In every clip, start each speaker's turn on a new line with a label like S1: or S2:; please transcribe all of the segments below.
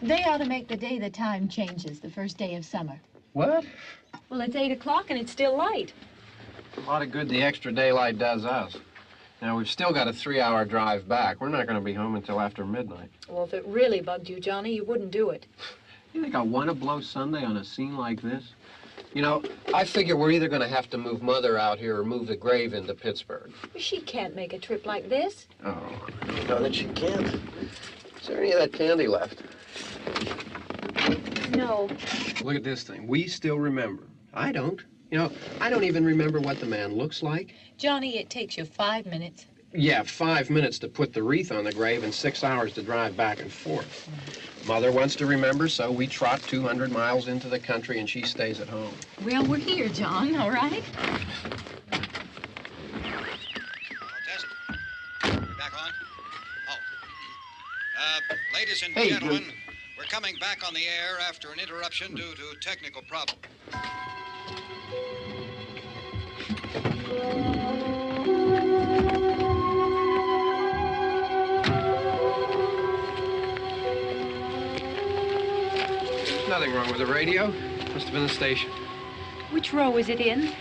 S1: They ought to make the day the time changes, the first day of summer.
S2: What?
S1: Well, it's 8 o'clock and it's still light.
S2: A lot of good the extra daylight does us. Now, we've still got a 3-hour drive back. We're not going to be home until after midnight.
S1: Well, if it really bugged you, Johnny, you wouldn't do it.
S2: You think I want to blow Sunday on a scene like this? You know, I figure we're either going to have to move Mother out here or move the grave into Pittsburgh.
S1: She can't make a trip like this.
S2: Oh, I know that she can't. Is there any of that candy left?
S1: No.
S2: Look at this thing. We still remember. I don't. You know, I don't even remember what the man looks like.
S1: Johnny, it takes you 5 minutes.
S2: Yeah, 5 minutes to put the wreath on the grave and 6 hours to drive back and forth. Mother wants to remember, so we trot 200 miles into the country and she stays at home.
S1: Well, we're here, John, all right?
S3: Tess, we're back on? Oh. Ladies and gentlemen, we're coming back on the air after an interruption due to technical problem.
S2: There's nothing wrong with the radio. Must have been the station.
S1: Which row is it in?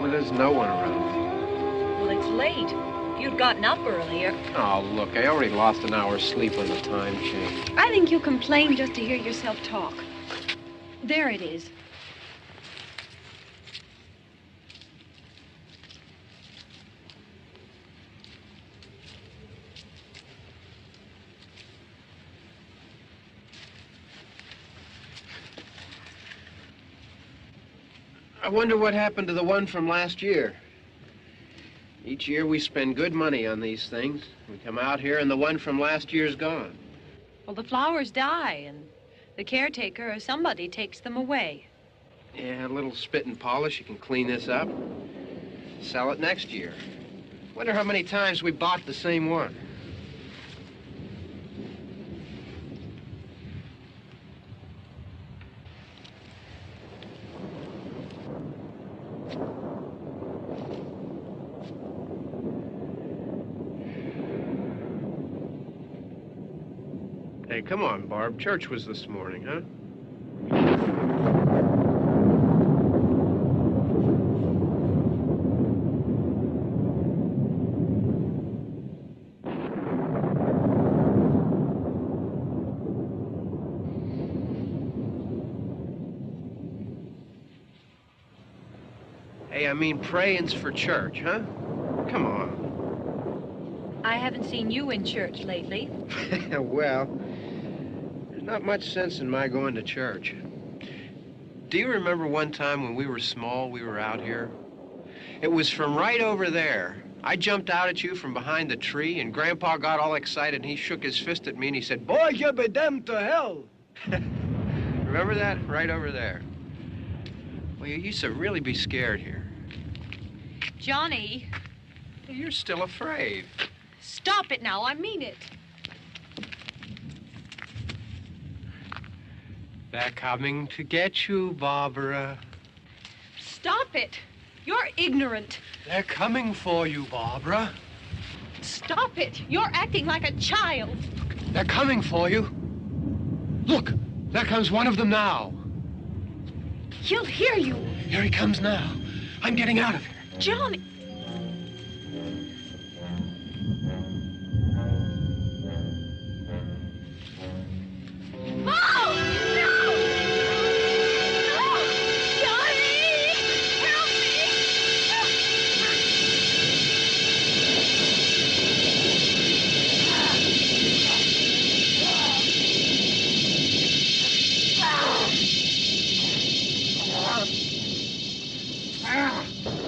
S2: Well, there's no one around.
S1: Well, it's late. If you'd gotten up earlier.
S2: Oh, look, I already lost an hour's sleep when the time changed.
S1: I think you complain just to hear yourself talk. There it is.
S2: I wonder what happened to the one from last year. Each year we spend good money on these things. We come out here and the one from last year's gone.
S1: Well, the flowers die, and the caretaker or somebody takes them away.
S2: Yeah, a little spit and polish. You can clean this up. Sell it next year. Wonder how many times we bought the same one. Hey, come on, Barb. Church was this morning, huh? Hey, I mean, praying's for church, huh? Come on.
S1: I haven't seen you in church lately.
S2: Well, there's not much sense in my going to church. Do you remember one time when we were small, we were out here? It was from right over there. I jumped out at you from behind the tree, and Grandpa got all excited, and he shook his fist at me, and he said, "Boy, you'll be damned to hell." Remember that? Right over there. Well, you used to really be scared here.
S1: Johnny.
S2: You're still afraid.
S1: Stop it now. I mean it.
S2: They're coming to get you, Barbara.
S1: Stop it. You're ignorant.
S2: They're coming for you, Barbara.
S1: Stop it. You're acting like a child.
S2: They're coming for you. Look, there comes one of them now.
S1: He'll hear you.
S2: Here he comes now. I'm getting out of here.
S1: Johnny. Oh, no! No! Johnny! Help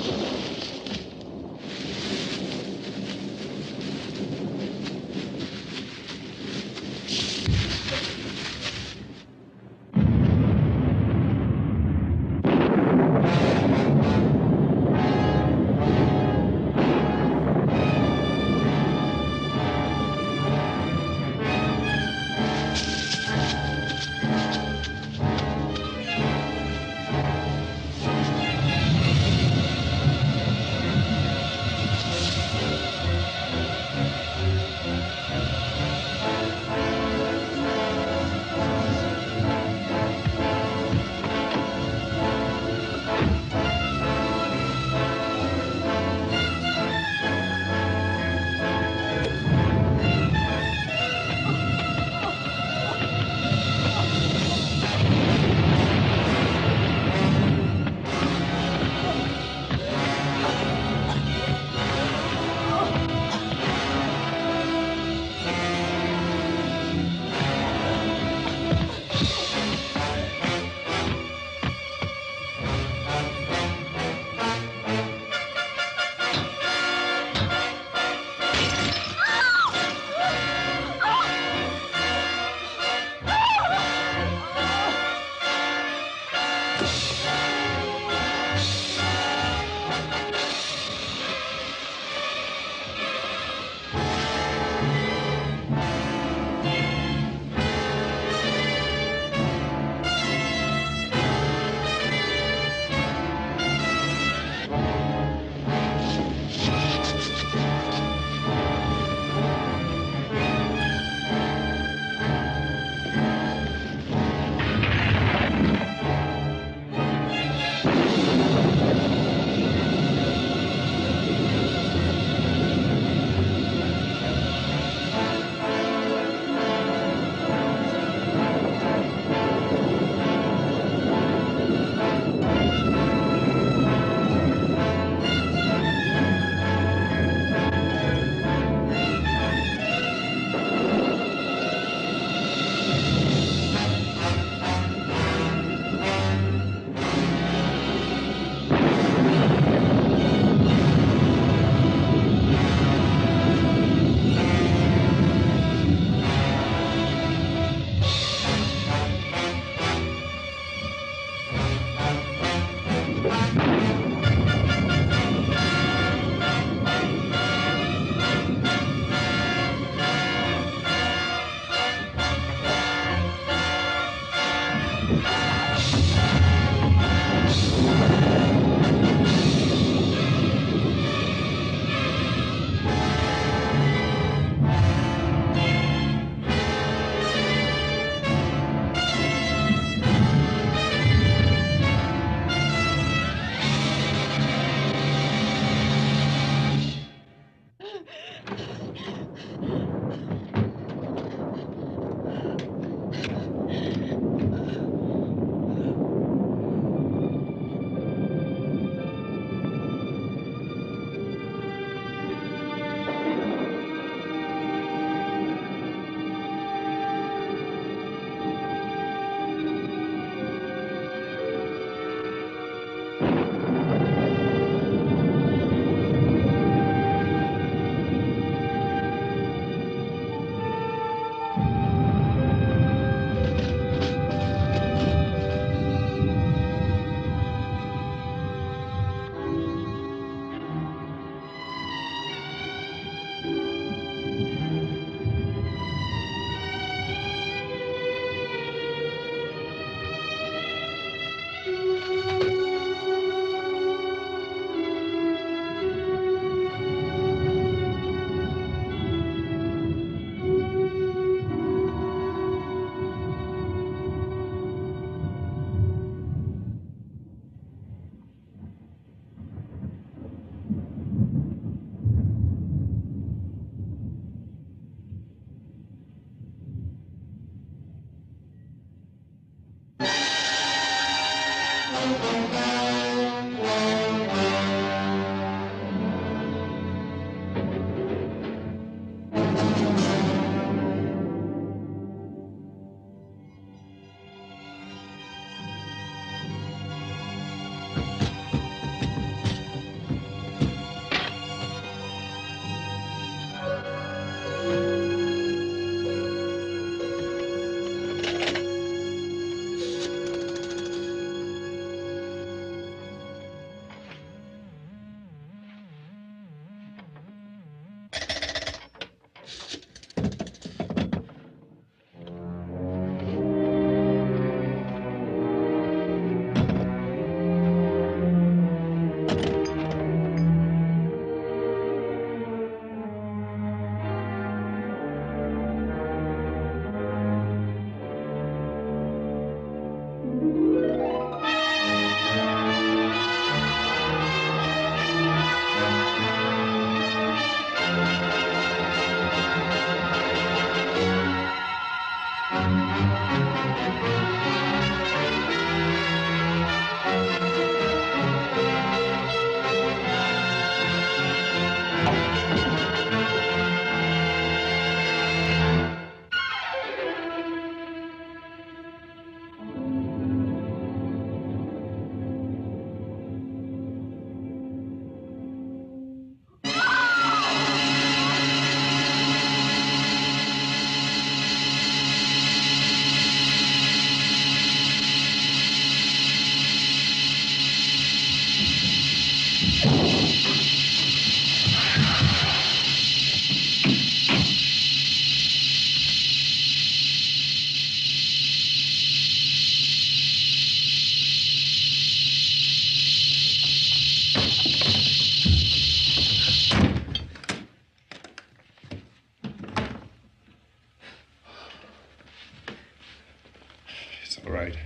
S4: It's all right.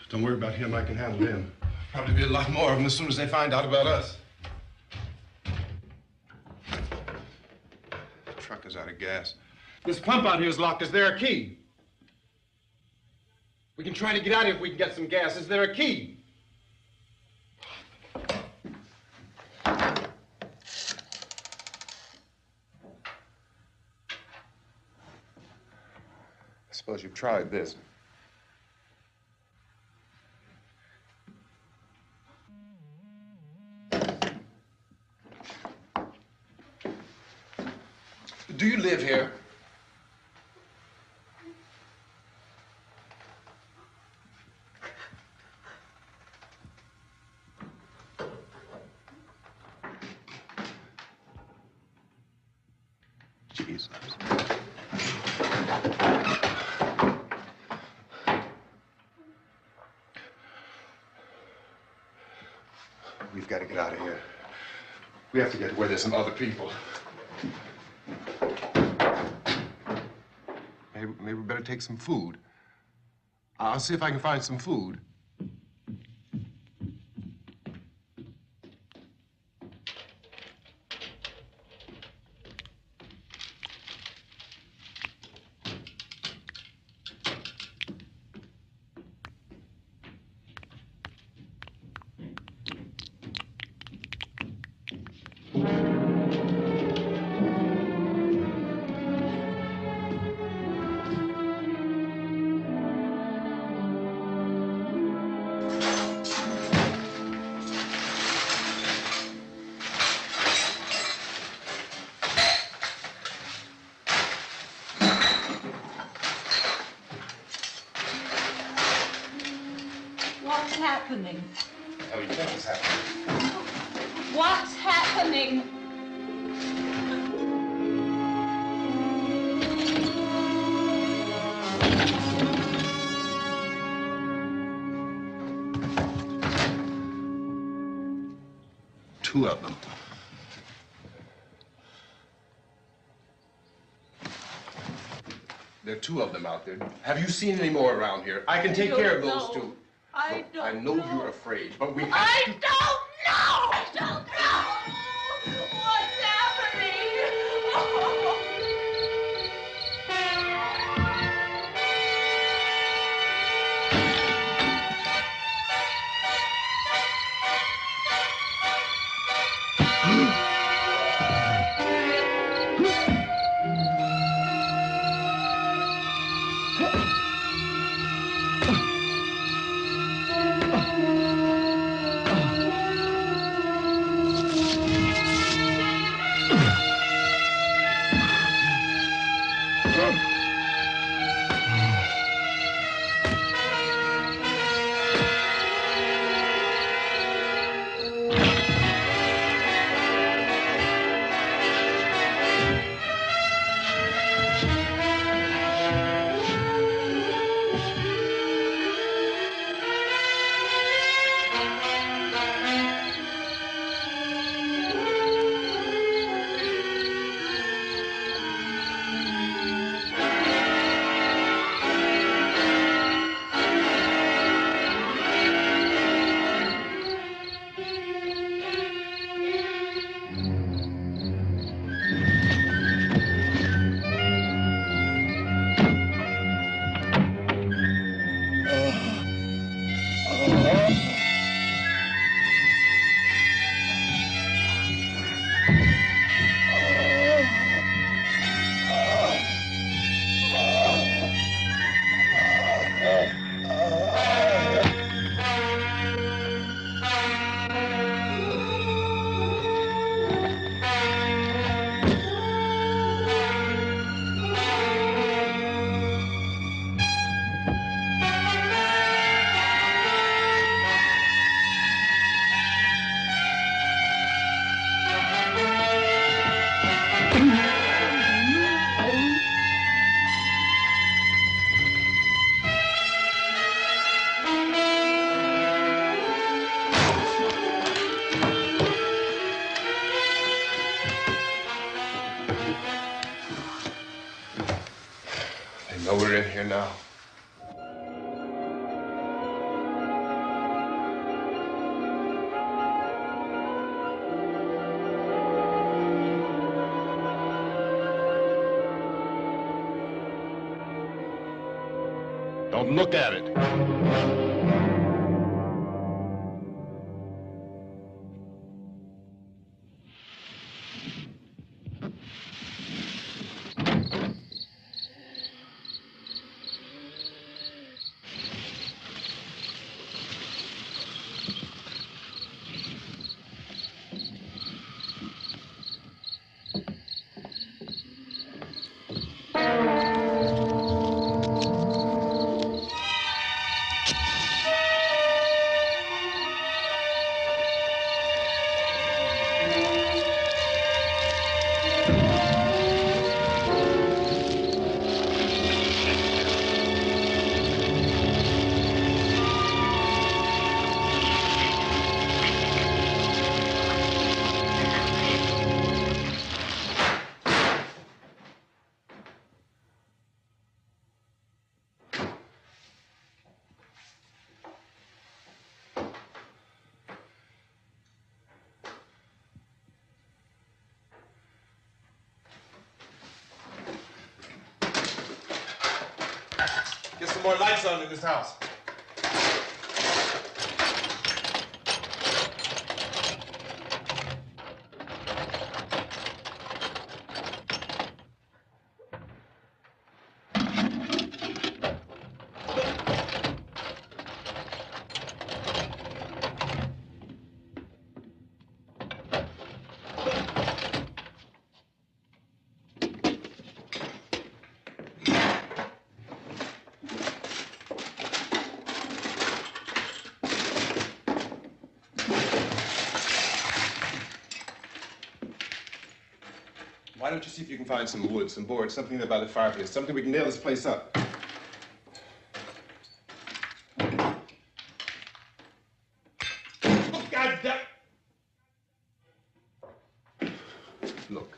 S4: Don't worry about him. I can handle him. Probably be a lot more of them as soon as they find out about us. The truck is out of gas. This pump out here is locked. Is there a key? We can try to get out of here if we can get some gas. Is there a key? I suppose you've tried this. Do you live here? Jesus. We've got to get out of here. We have to get where there's some other people. Maybe we better take some food. I'll see if I can find some food.
S5: What's happening?
S4: What do you think is happening?
S5: What's happening?
S4: Two of them. There are two of them out there. Have you seen any more around here? I can take care of those two.
S5: I
S4: Look, I know you're afraid, but we have
S5: I
S4: to...
S5: don't know! I don't know! What's happening?
S4: here now.
S6: Don't look at it.
S4: Get some more lights on in this house. Why don't you see if you can find some wood, some board, something there by the fireplace, something we can nail this place up. Oh, God damn!
S7: Look,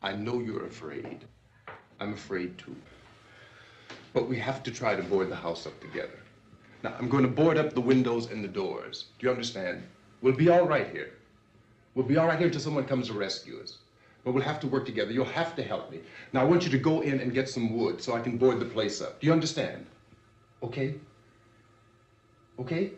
S7: I know you're afraid. I'm afraid too. But we have to try to board the house up together. Now, I'm going to board up the windows and the doors. Do you understand? We'll be all right here. We'll be all right here until someone comes to rescue us. But we'll have to work together. You'll have to help me. Now, I want you to go in and get some wood so I can board the place up. Do you understand? Okay? Okay?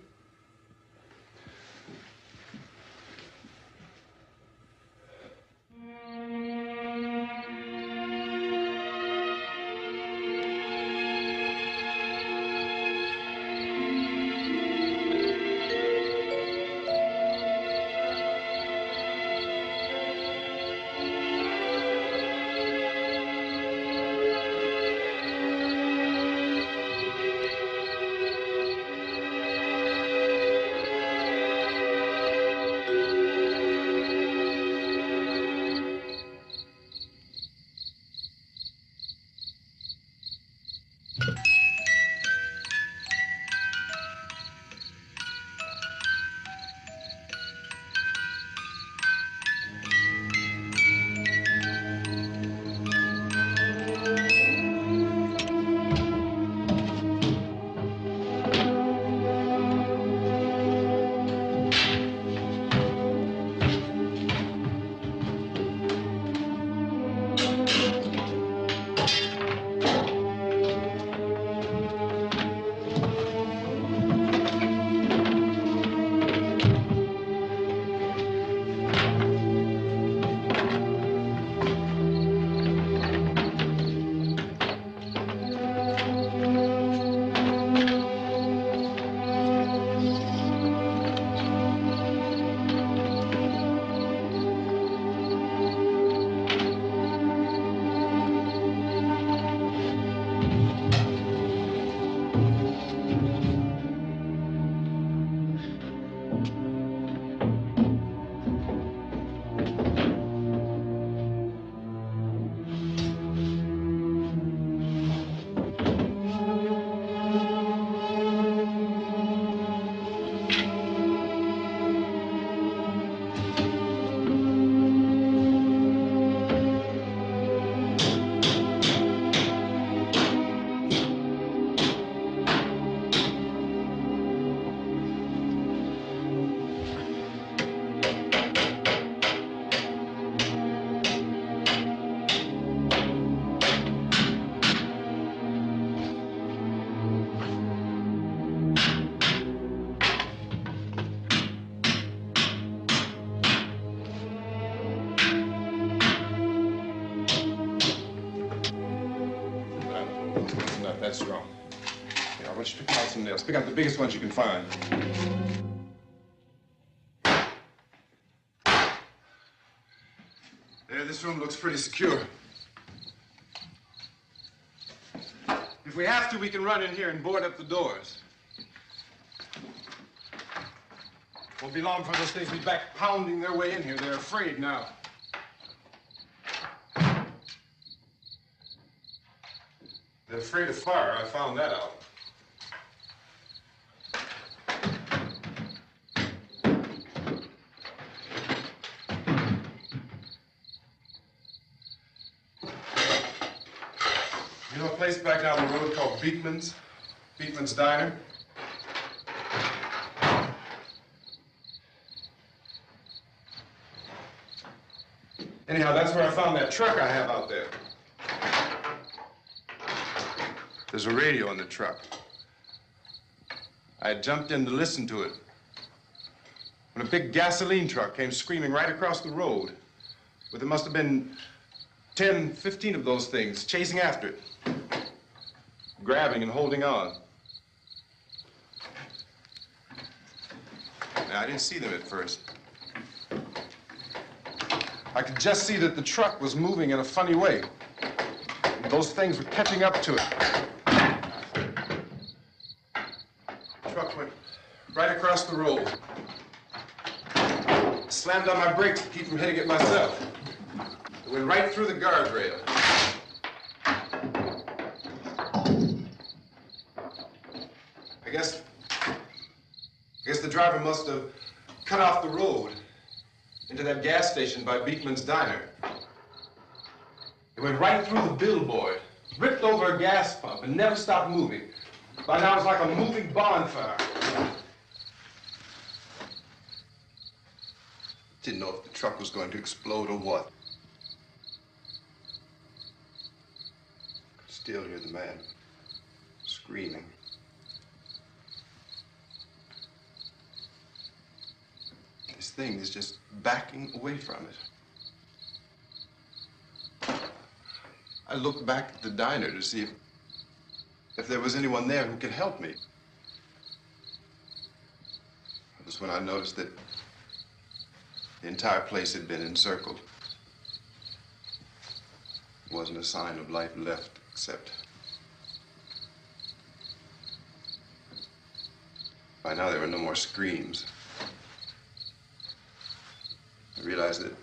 S4: That's wrong. Yeah, I want you to pick out some nails. Pick out the biggest ones you can find. There, this room looks pretty secure. If we have to, we can run in here and board up the doors. Won't be long before those things be back pounding their way in here. They're afraid now. They're afraid of fire. I found that out. You know a place back down the road called Beekman's? Beekman's Diner? Anyhow, that's where I found that truck I have out there. There's a radio in the truck. I had jumped in to listen to it when a big gasoline truck came screaming right across the road. But there must have been 10, 15 of those things chasing after it, grabbing and holding on. Now, I didn't see them at first. I could just see that the truck was moving in a funny way. Those things were catching up to it. The truck went right across the road. Slammed on my brakes to keep from hitting it myself. It went right through the guardrail. I guess the driver must have cut off the road into that gas station by Beekman's Diner. It went right through the billboard, ripped over a gas pump, and never stopped moving. By now, it was like a moving bonfire. Didn't know if the truck was going to explode or what. Could still hear the man screaming. This thing is just backing away from it. I looked back at the diner to see if there was anyone there who could help me. It was when I noticed that the entire place had been encircled. There wasn't a sign of life left except by now there were no more screams. I realized that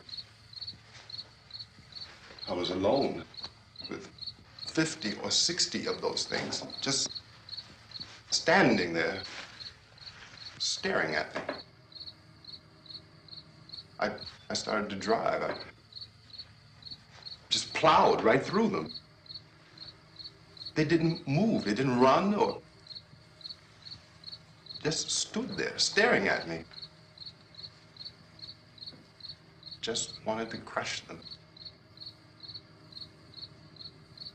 S4: I was alone with 50 or 60 of those things, just standing there, staring at me. I started to drive. I just plowed right through them. They didn't move. They didn't run or just stood there, staring at me. Just wanted to crush them.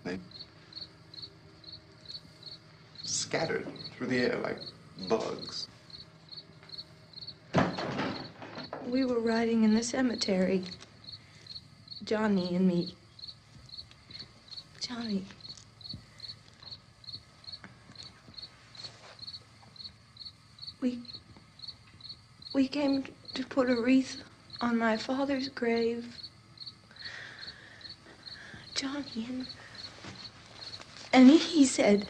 S4: They scattered through the air like bugs.
S8: We were riding in the cemetery, Johnny and me. Johnny. We came to put a wreath on my father's grave. Johnny, and he said,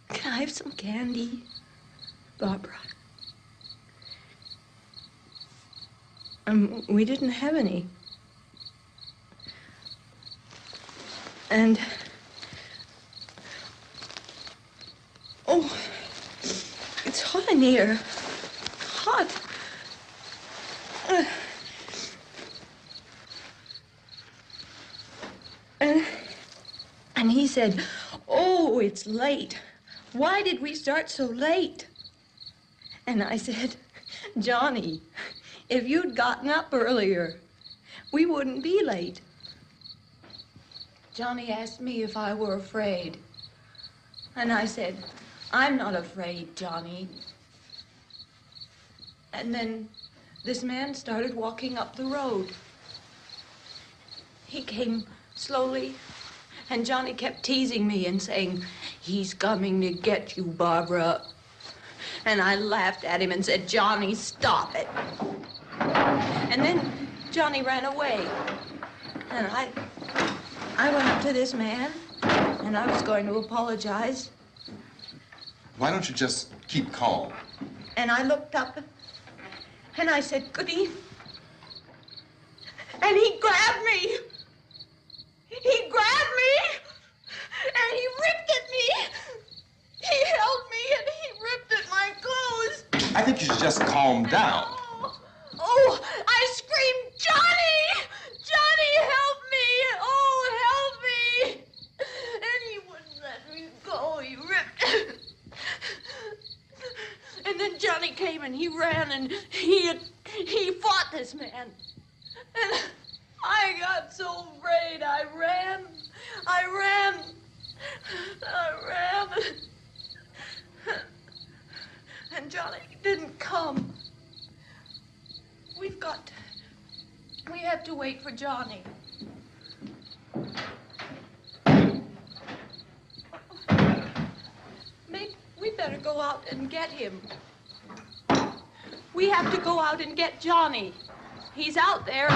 S8: "Can I have some candy, Barbra?" We didn't have any. And, oh, it's hot in here. Hot. And he said, "Oh, it's late. Why did we start so late?" And I said, "Johnny, if you'd gotten up earlier, we wouldn't be late." Johnny asked me if I were afraid. And I said, "I'm not afraid, Johnny." And then this man started walking up the road. He came slowly And Johnny kept teasing me and saying, "He's coming to get you, Barbara." And I laughed at him and said, "Johnny, stop it." And then Johnny ran away. And I went up to this man, and I was going to apologize.
S7: Why don't you just keep calm?
S8: And I looked up, and I said, "Good evening." And he grabbed me. He grabbed me, and he ripped at me. He held me, and he ripped at my clothes.
S7: I think you should just calm down.
S8: Oh, I screamed, "Johnny! Johnny, help me! Oh, help me!" And he wouldn't let me go. He ripped. And then Johnny came and he ran and he fought this man. And I got so afraid. I ran. And Johnny didn't come. We have to wait for Johnny. Maybe we better go out and get him. We have to go out and get Johnny. He's out there.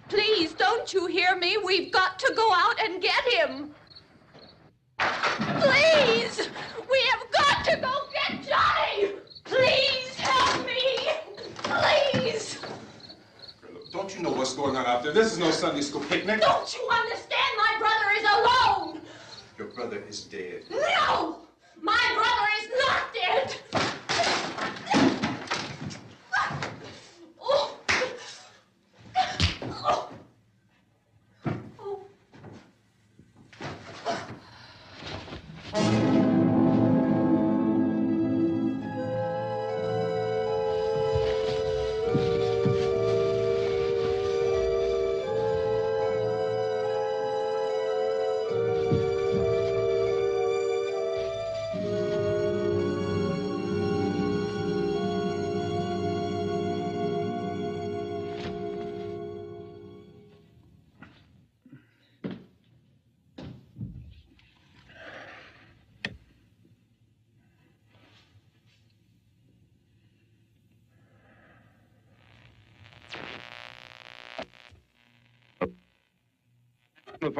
S8: Please, don't you hear me? We've got to go out and get him. Please! We have got to go get Johnny! Please help me! Please!
S4: Don't you know what's going on out there? This is no Sunday school picnic.
S5: Don't you understand? My brother is alone!
S4: Your brother is dead.
S5: No! My brother is not dead! Oh. Oh.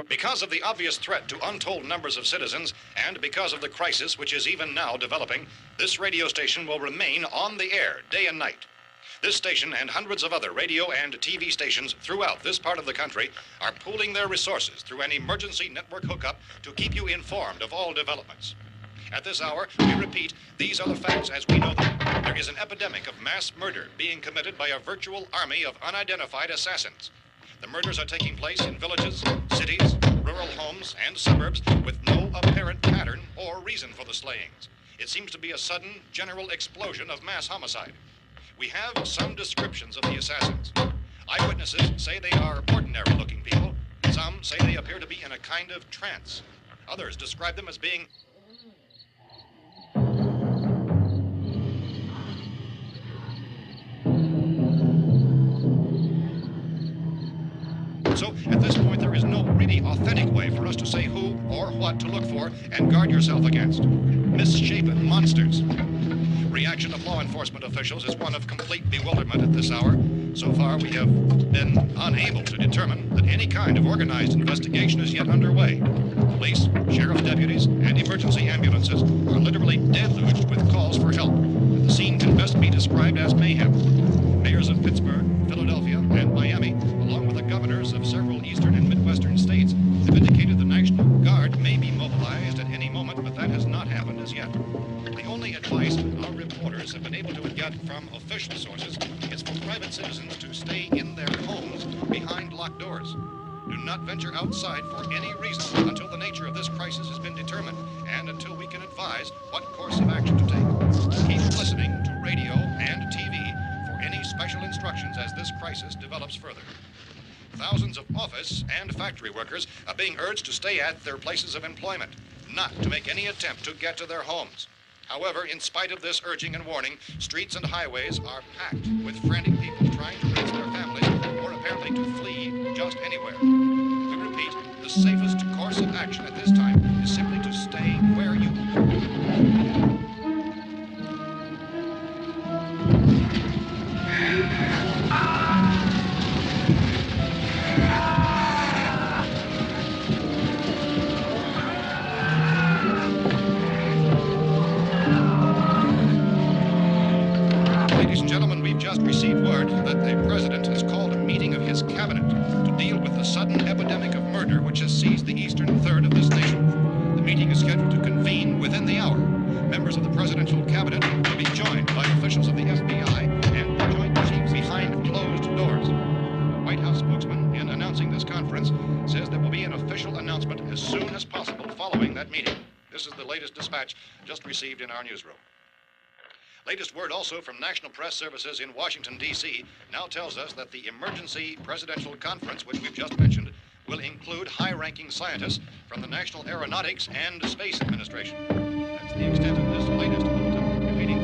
S3: Because of the obvious threat to untold numbers of citizens, and because of the crisis which is even now developing, this radio station will remain on the air day and night. This station and hundreds of other radio and TV stations throughout this part of the country are pooling their resources through an emergency network hookup to keep you informed of all developments. At this hour, we repeat, these are the facts as we know them. There is an epidemic of mass murder being committed by a virtual army of unidentified assassins. The murders are taking place in villages, cities, rural homes, and suburbs with no apparent pattern or reason for the slayings. It seems to be a sudden, general explosion of mass homicide. We have some descriptions of the assassins. Eyewitnesses say they are ordinary-looking people. Some say they appear to be in a kind of trance. Others describe them as being So, at this point, there is no really authentic way for us to say who or what to look for and guard yourself against. Misshapen monsters. Reaction of law enforcement officials is one of complete bewilderment at this hour. So far, we have been unable to determine that any kind of organized investigation is yet underway. Police, sheriff deputies, and emergency ambulances are literally deluged with calls for help. The scene can best be described as mayhem. Mayors of Pittsburgh, Philadelphia, and Miami, along with the governors of several eastern and midwestern states, have indicated the National Guard may be mobilized at any moment, but that has not happened as yet. The only advice our reporters have been able to get from official sources is for private citizens to stay in their homes behind locked doors. Do not venture outside for any reason until the nature of this crisis has been determined and until we can advise what course of action to take. Keep listening to radio and TV for any special instructions as this crisis develops further. Thousands of office and factory workers are being urged to stay at their places of employment, not to make any attempt to get to their homes. However, in spite of this urging and warning, streets and highways are packed with frantic people trying to reach their families or apparently to flee just anywhere. We repeat, repeat, the safest course of action at this time is simply to stay where you are. Ladies and gentlemen, we've just received word that the President has called a meeting of his cabinet to deal with the sudden epidemic of murder which has seized the eastern third of this nation. The meeting is scheduled to convene within the hour. Members of the presidential cabinet will be joined by officials of the FBI and the Joint Chiefs behind closed doors. The White House spokesman, in announcing this conference, says there will be an official announcement as soon as possible following that meeting. This is the latest dispatch just received in our newsroom. Latest word also from National Press Services in Washington, D.C. now tells us that the emergency presidential conference, which we've just mentioned, will include high-ranking scientists from the National Aeronautics and Space Administration. That's the extent of this latest bulletin. Repeating,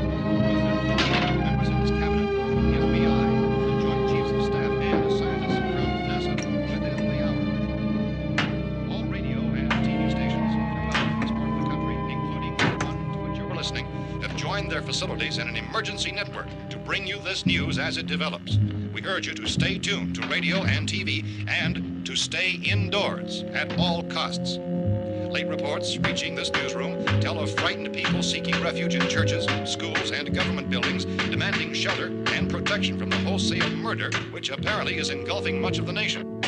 S3: members of his cabinet, the FBI, the Joint Chiefs of Staff, and scientists from NASA within the hour. All radio and TV stations throughout this part of the country, including the one to which you're listening, have joined their facilities in an emergency network to bring you this news as it develops. We urge you to stay tuned to radio and TV and to stay indoors at all costs. Late reports reaching this newsroom tell of frightened people seeking refuge in churches, schools, and government buildings, demanding shelter and protection from the wholesale murder which apparently is engulfing much of the nation.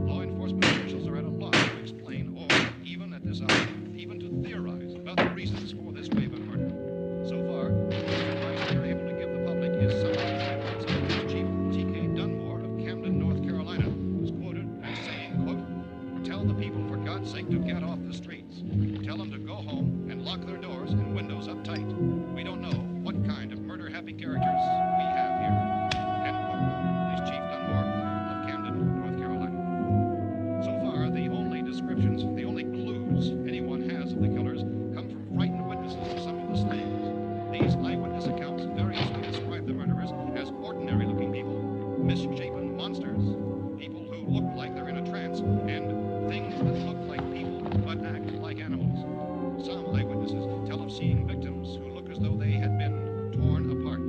S3: Law enforcement officials are at a loss to explain or, even at this hour, even to theorize about the reasons for this wave of murder. So far, the advice they're able to give the public is some of the statements of Police Chief T.K. Dunmore of Camden, North Carolina, who's quoted as saying, quote, "Tell the people, for God's sake, to get off the streets. Tell them to go home and lock their doors and windows up tight. We don't know what kind of murder-happy characters we have here." End quote. Police Chief Dunmore of Camden, North Carolina. So far, the only descriptions, the only clues anyone has of the killers come from frightened witnesses of some of the slayings. These eyewitness accounts variously describe the murderers as ordinary-looking people, misshapen monsters, people who look like they're in a trance, and things that look like people but act like animals. Some eyewitnesses tell of seeing victims who look as though they had been torn apart.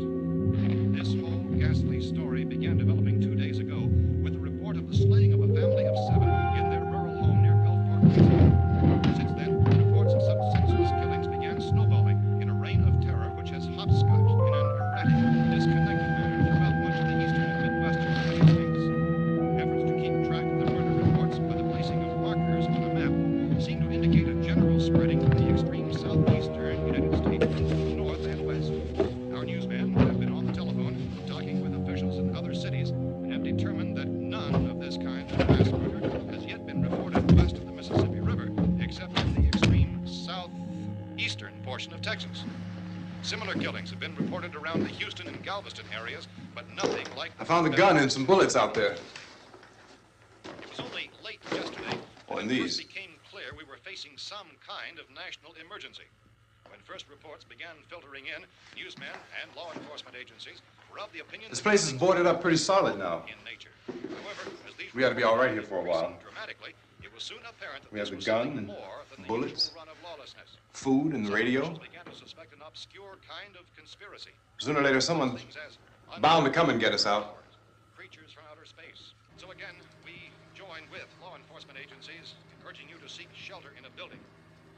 S3: This whole ghastly story began developing 2 days ago with the report of the slaying of a family of 7 in their rural home near Gulfport, Louisiana. Since then, reports of such senseless killings began snowballing in a reign of terror which has hopscotched in an erratic, disconnected manner throughout much of the eastern and midwestern United States. Efforts to keep track of the murder reports by the placing of markers on a map seem to indicate a general spreading from the extreme southeastern United States to the north and west. Our newsmen have been on the telephone talking with officials in other cities and have determined that none of this kind of mass murder has yet been reported west of the Mississippi River, except in the extreme southeastern portion of Texas. Similar killings have been reported around the Houston and Galveston areas, but nothing like...
S4: I found a gun and some bullets out there.
S3: It was only late yesterday
S4: Oh,
S3: that
S4: and
S3: it
S4: these.
S3: first became clear we were facing some kind of national emergency. When first reports began filtering in, newsmen and law enforcement agencies were of the opinion
S4: This
S3: that
S4: place is
S3: things
S4: boarded
S3: were
S4: up pretty solid now.
S3: in nature. However, as these
S4: We ought to be all right here for a
S3: reports
S4: while.
S3: increased dramatically, it was soon apparent that
S4: We have
S3: this
S4: the
S3: was
S4: gun
S3: something
S4: and
S3: more than the
S4: bullets,
S3: usual run of lawlessness.
S4: food and the
S3: Some
S4: radio.
S3: officials began to suspect an obscure kind of conspiracy.
S4: Sooner or later, someone's
S3: Things as
S4: bound to come and get us out.
S3: creatures from outer space. So again, we join with law enforcement agencies urging you to seek shelter in a building.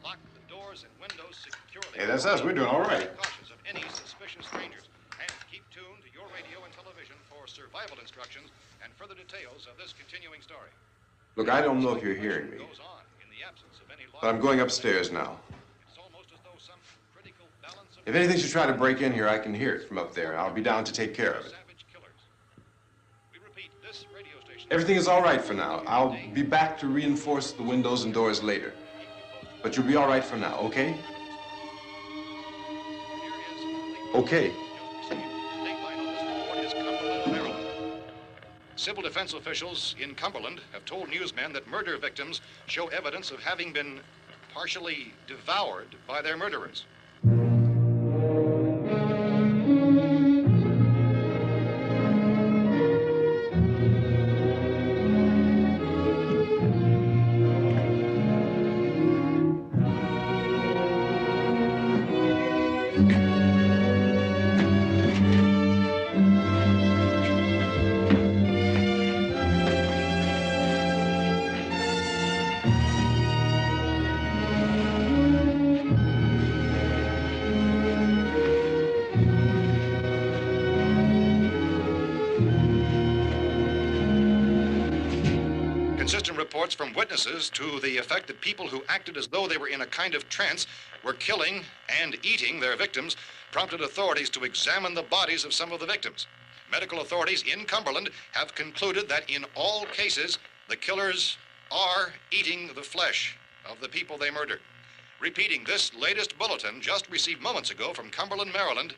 S3: Lock the doors and windows securely.
S4: Hey, that's us. We're doing all right.
S3: Be cautious of any suspicious strangers. And keep tuned to your radio and television for survival instructions and further details of this continuing story.
S4: Look, I don't know if you're hearing me,
S3: Goes on in the absence of any
S4: but I'm going upstairs now.
S3: It's almost as though some critical balance of
S4: If anything should try to break in here, I can hear it from up there. I'll be down to take care of it.
S3: savage killers. We repeat, this radio station.
S4: Everything is all right for now. I'll be back to reinforce the windows and doors later. But you'll be all right for now, okay? Okay.
S3: Civil defense officials in Cumberland have told newsmen that murder victims show evidence of having been partially devoured by their murderers. Consistent reports from witnesses to the effect that people who acted as though they were in a kind of trance were killing and eating their victims prompted authorities to examine the bodies of some of the victims. Medical authorities in Cumberland have concluded that in all cases, the killers are eating the flesh of the people they murdered. Repeating this latest bulletin just received moments ago from Cumberland, Maryland,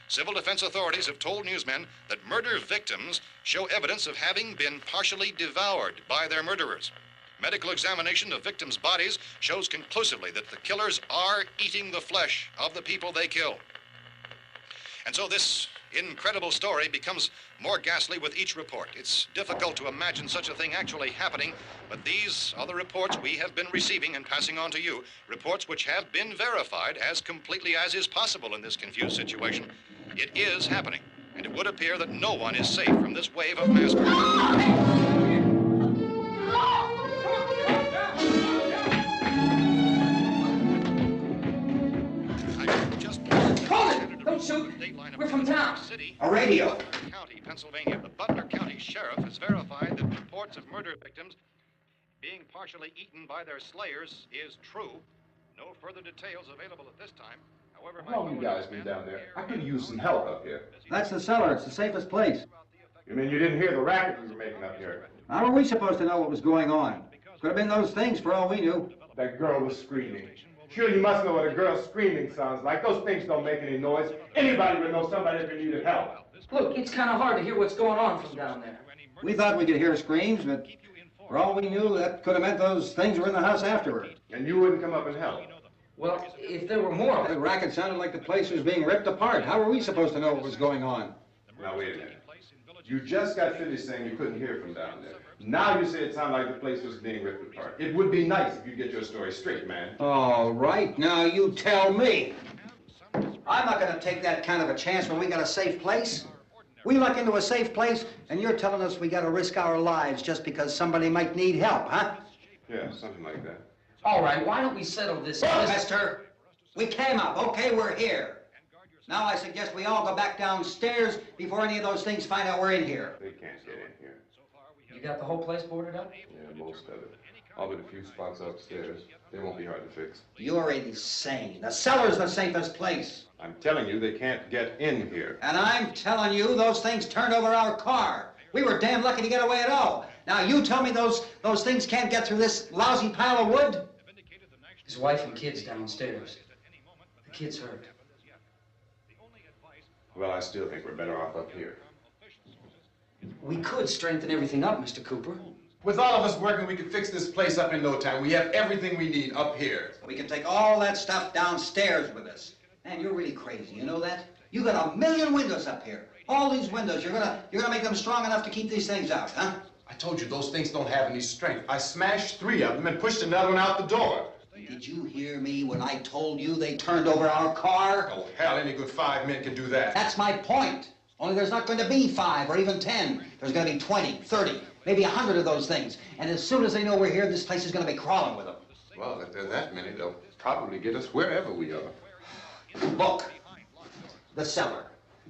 S3: civil defense authorities have told newsmen that murder victims show evidence of having been partially devoured by their murderers. Medical examination of victims' bodies shows conclusively that the killers are eating the flesh of the people they kill. And so this incredible story becomes more ghastly with each report. It's difficult to imagine such a thing actually happening, but these are the reports we have been receiving and passing on to you, reports which have been verified as completely as is possible in this confused situation. It is happening, and it would appear that no one is safe from this wave of mass murder.
S9: Don't shoot. We're from town.
S10: A radio.
S3: County, Pennsylvania. The Butler County Sheriff has verified that reports of murder victims being partially eaten by their slayers is true. No further details available at this time. However,
S7: How long you guys been down there? I could use some help up here.
S10: That's the cellar. It's the safest place.
S4: You mean you didn't hear the racket we were making up here?
S10: How were we supposed to know what was going on? Could have been those things for all we knew.
S4: That girl was screaming. Sure, you must know what a girl screaming sounds like. Those things don't make any noise. Anybody would know somebody if they needed help.
S9: Look, it's kind of hard to hear what's going on from down there.
S10: We thought we could hear screams, but for all we knew, that could have meant those things were in the house afterward.
S4: And you wouldn't come up and help?
S9: Well, if there were more...
S10: The racket sounded like the place was being ripped apart. How were we supposed to know what was going on?
S4: Now, wait a minute. You just got finished saying you couldn't hear from down there. Now you say it sounded like the place was being ripped apart. It would be nice if you get your story straight, man.
S10: All right, now you tell me. I'm not going to take that kind of a chance when we got a safe place. We luck into a safe place, and you're telling us we got to risk our lives just because somebody might need help, huh?
S4: Yeah, something like that.
S9: All right, why don't we settle this?
S10: Look, mister, we came up. Okay, we're here. Now I suggest we all go back downstairs before any of those things find out we're in here.
S4: They can't get in here.
S9: You got the whole place boarded up?
S4: Yeah, most of it. All but a few spots upstairs. They won't be hard to fix.
S10: You're insane. The cellar's the safest place.
S4: I'm telling you, they can't get in here.
S10: And I'm telling you, those things turned over our car. We were damn lucky to get away at all. Now you tell me those things can't get through this lousy pile of wood?
S9: His wife and kids downstairs. The kid's hurt.
S4: Well, I still think we're better off up here.
S9: We could strengthen everything up, Mr. Cooper.
S4: With all of us working, we could fix this place up in no time. We have everything we need up here.
S10: We can take all that stuff downstairs with us. Man, you're really crazy, you know that? You got 1 million windows up here. All these windows, you're gonna make them strong enough to keep these things out, huh?
S4: I told you those things don't have any strength. I smashed 3 of them and pushed another one out the door.
S10: Did you hear me when I told you they turned over our car?
S4: Oh, hell, any good 5 men can do that.
S10: That's my point. Only there's not going to be 5 or even 10. There's going to be 20, 30, maybe 100 of those things. And as soon as they know we're here, this place is going to be crawling with them.
S7: Well, if there are that many, they'll probably get us wherever we are.
S10: Look, the cellar.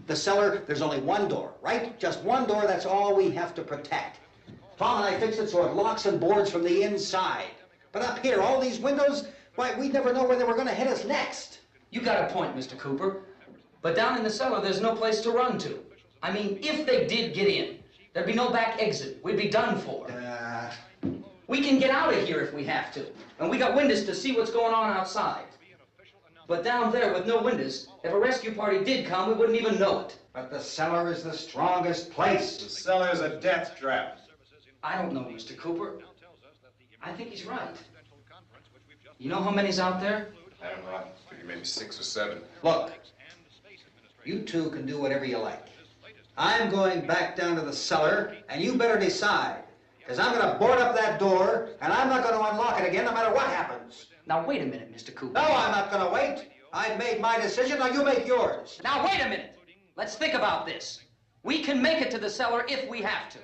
S10: The cellar, there's only one door, right? Just one door, that's all we have to protect. Tom and I fixed it so it locks and boards from the inside. But up here, all these windows, why, we'd never know where they were going to hit us next.
S9: You got a point, Mr. Cooper. But down in the cellar, there's no place to run to. I mean, if they did get in, there'd be no back exit. We'd be done for. We can get out of here if we have to. And we got windows to see what's going on outside. But down there with no windows, if a rescue party did come, we wouldn't even know it.
S10: But the cellar is the strongest place.
S4: The cellar's a death trap.
S9: I don't know, Mr. Cooper. I think he's right. You know how many's out there?
S4: I don't know. I figure maybe 6 or 7.
S10: Look, you two can do whatever you like. I'm going back down to the cellar, and you better decide. Because I'm going to board up that door, and I'm not going to unlock it again no matter what happens.
S9: Now, wait a minute, Mr. Cooper.
S10: No, I'm not going to wait. I've made my decision, now you make yours.
S9: Now, wait a minute. Let's think about this. We can make it to the cellar if we have to.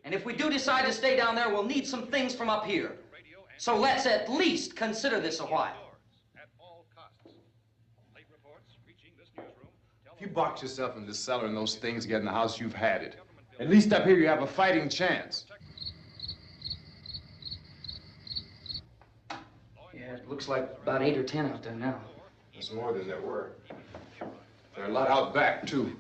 S9: And if we do decide to stay down there, we'll need some things from up here. So let's at least consider this a while.
S11: If you box yourself in this cellar and those things get in the house, you've had it. At least up here you have a fighting chance.
S9: Yeah, it looks like about 8 or 10 out there now.
S11: There's more than there were. There are a lot out back, too.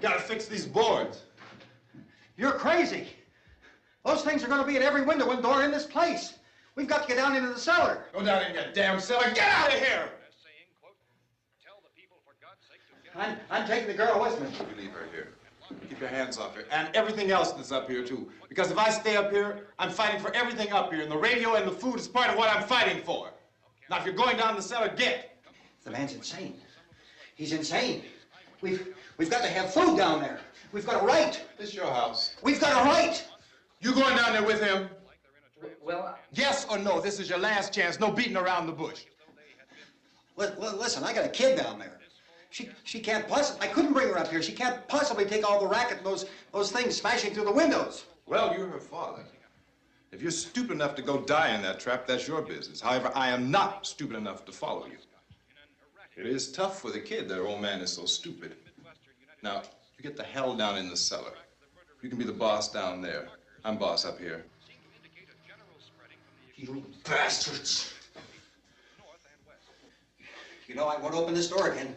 S4: Gotta fix these boards.
S10: You're crazy. Those things are going to be at every window and door in this place. We've got to get down into the cellar.
S4: Go down in your damn cellar. Get out of here!
S10: I'm taking the girl with me.
S4: You leave her here. Keep your hands off her. And everything else that's up here, too. Because if I stay up here, I'm fighting for everything up here. And the radio and the food is part of what I'm fighting for. Now, if you're going down the cellar, get.
S10: The man's insane. He's insane. We've got to have food down there. We've got a right.
S4: This is your house.
S10: We've got a right.
S4: You going down there with him?
S9: Well,
S4: yes or no? This is your last chance. No beating around the bush.
S10: Listen, I got a kid down there. She can't possibly. I couldn't bring her up here. She can't possibly take all the racket and those things smashing through the windows.
S4: Well, you're her father. If you're stupid enough to go die in that trap, that's your business. However, I am not stupid enough to follow you. It is tough for the kid. That old man is so stupid. Now, you get the hell down in the cellar. You can be the boss down there. I'm boss up here.
S10: You bastards. You know, I won't open this door again.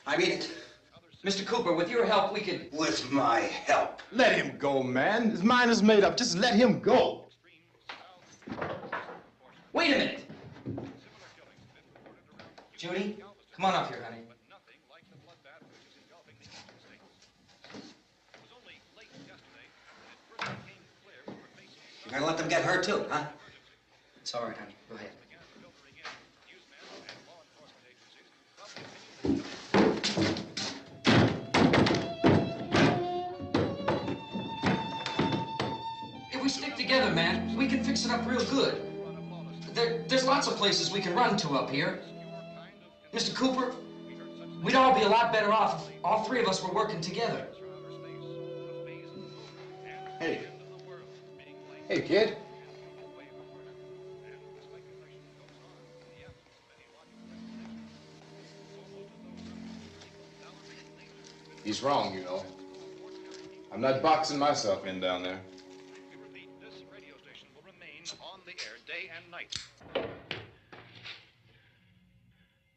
S10: I mean it.
S9: Mr. Cooper, with your help, we could...
S10: With my help.
S4: Let him go, man. His mind is made up. Just let him go.
S9: Wait a minute. Judy, come on up here, honey.
S10: You're gonna let them get hurt too, huh?
S9: It's all right, honey. Go ahead. If we stick together, man, we can fix it up real good. There's lots of places we can run to up here. Mr. Cooper, we'd all be a lot better off if all three of us were working together.
S11: Hey. Hey, kid. He's wrong, you know. I'm not boxing myself in down there.
S3: This radio station will remain on the air day and night.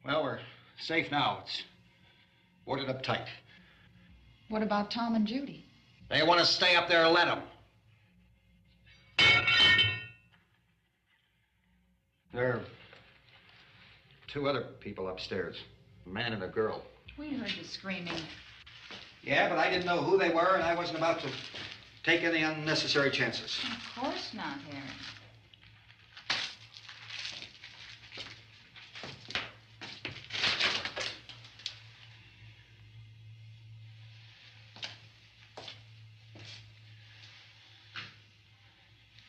S10: Well, we're safe now. It's boarded up tight.
S12: What about Tom and Judy?
S10: They want to stay up there, let them. There are two other people upstairs, a man and a girl.
S12: We heard you screaming.
S10: Yeah, but I didn't know who they were, and I wasn't about to take any unnecessary chances.
S12: Of course not, Harry.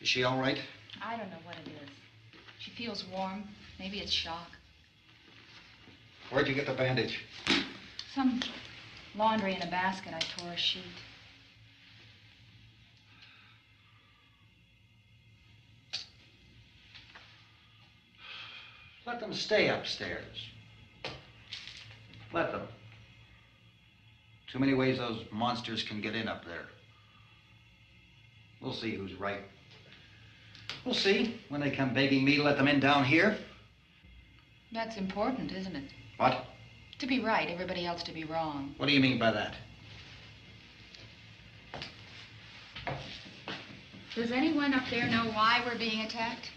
S10: Is she all right?
S12: I don't know what it is. She feels warm. Maybe it's shock.
S10: Where'd you get the bandage?
S12: Some laundry in a basket. I tore a sheet.
S10: Let them stay upstairs. Let them. Too many ways those monsters can get in up there. We'll see who's right. We'll see when they come begging me to let them in down here.
S12: That's important, isn't it?
S10: What?
S12: To be right, everybody else to be wrong.
S10: What do you mean by that?
S12: Does anyone up there know why we're being attacked?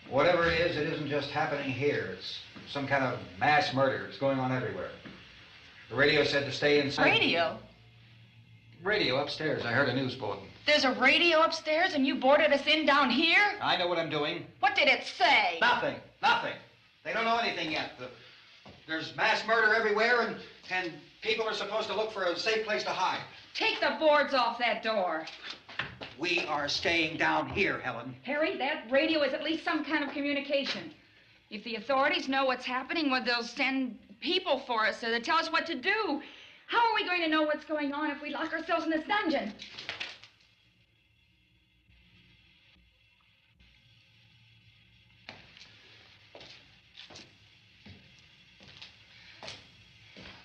S10: Whatever it isn't just happening here. It's some kind of mass murder. It's going on everywhere. The radio said to stay inside.
S12: Radio?
S10: Radio upstairs. I heard a news bulletin.
S12: There's a radio upstairs and you boarded us in down here?
S10: I know what I'm doing.
S12: What did it say?
S10: Nothing. Nothing. They don't know anything yet. There's mass murder everywhere, and people are supposed to look for a safe place to hide.
S12: Take the boards off that door.
S10: We are staying down here, Helen.
S12: Harry, that radio is at least some kind of communication. If the authorities know what's happening, well, they'll send people for us so they'll tell us what to do. How are we going to know what's going on if we lock ourselves in this dungeon?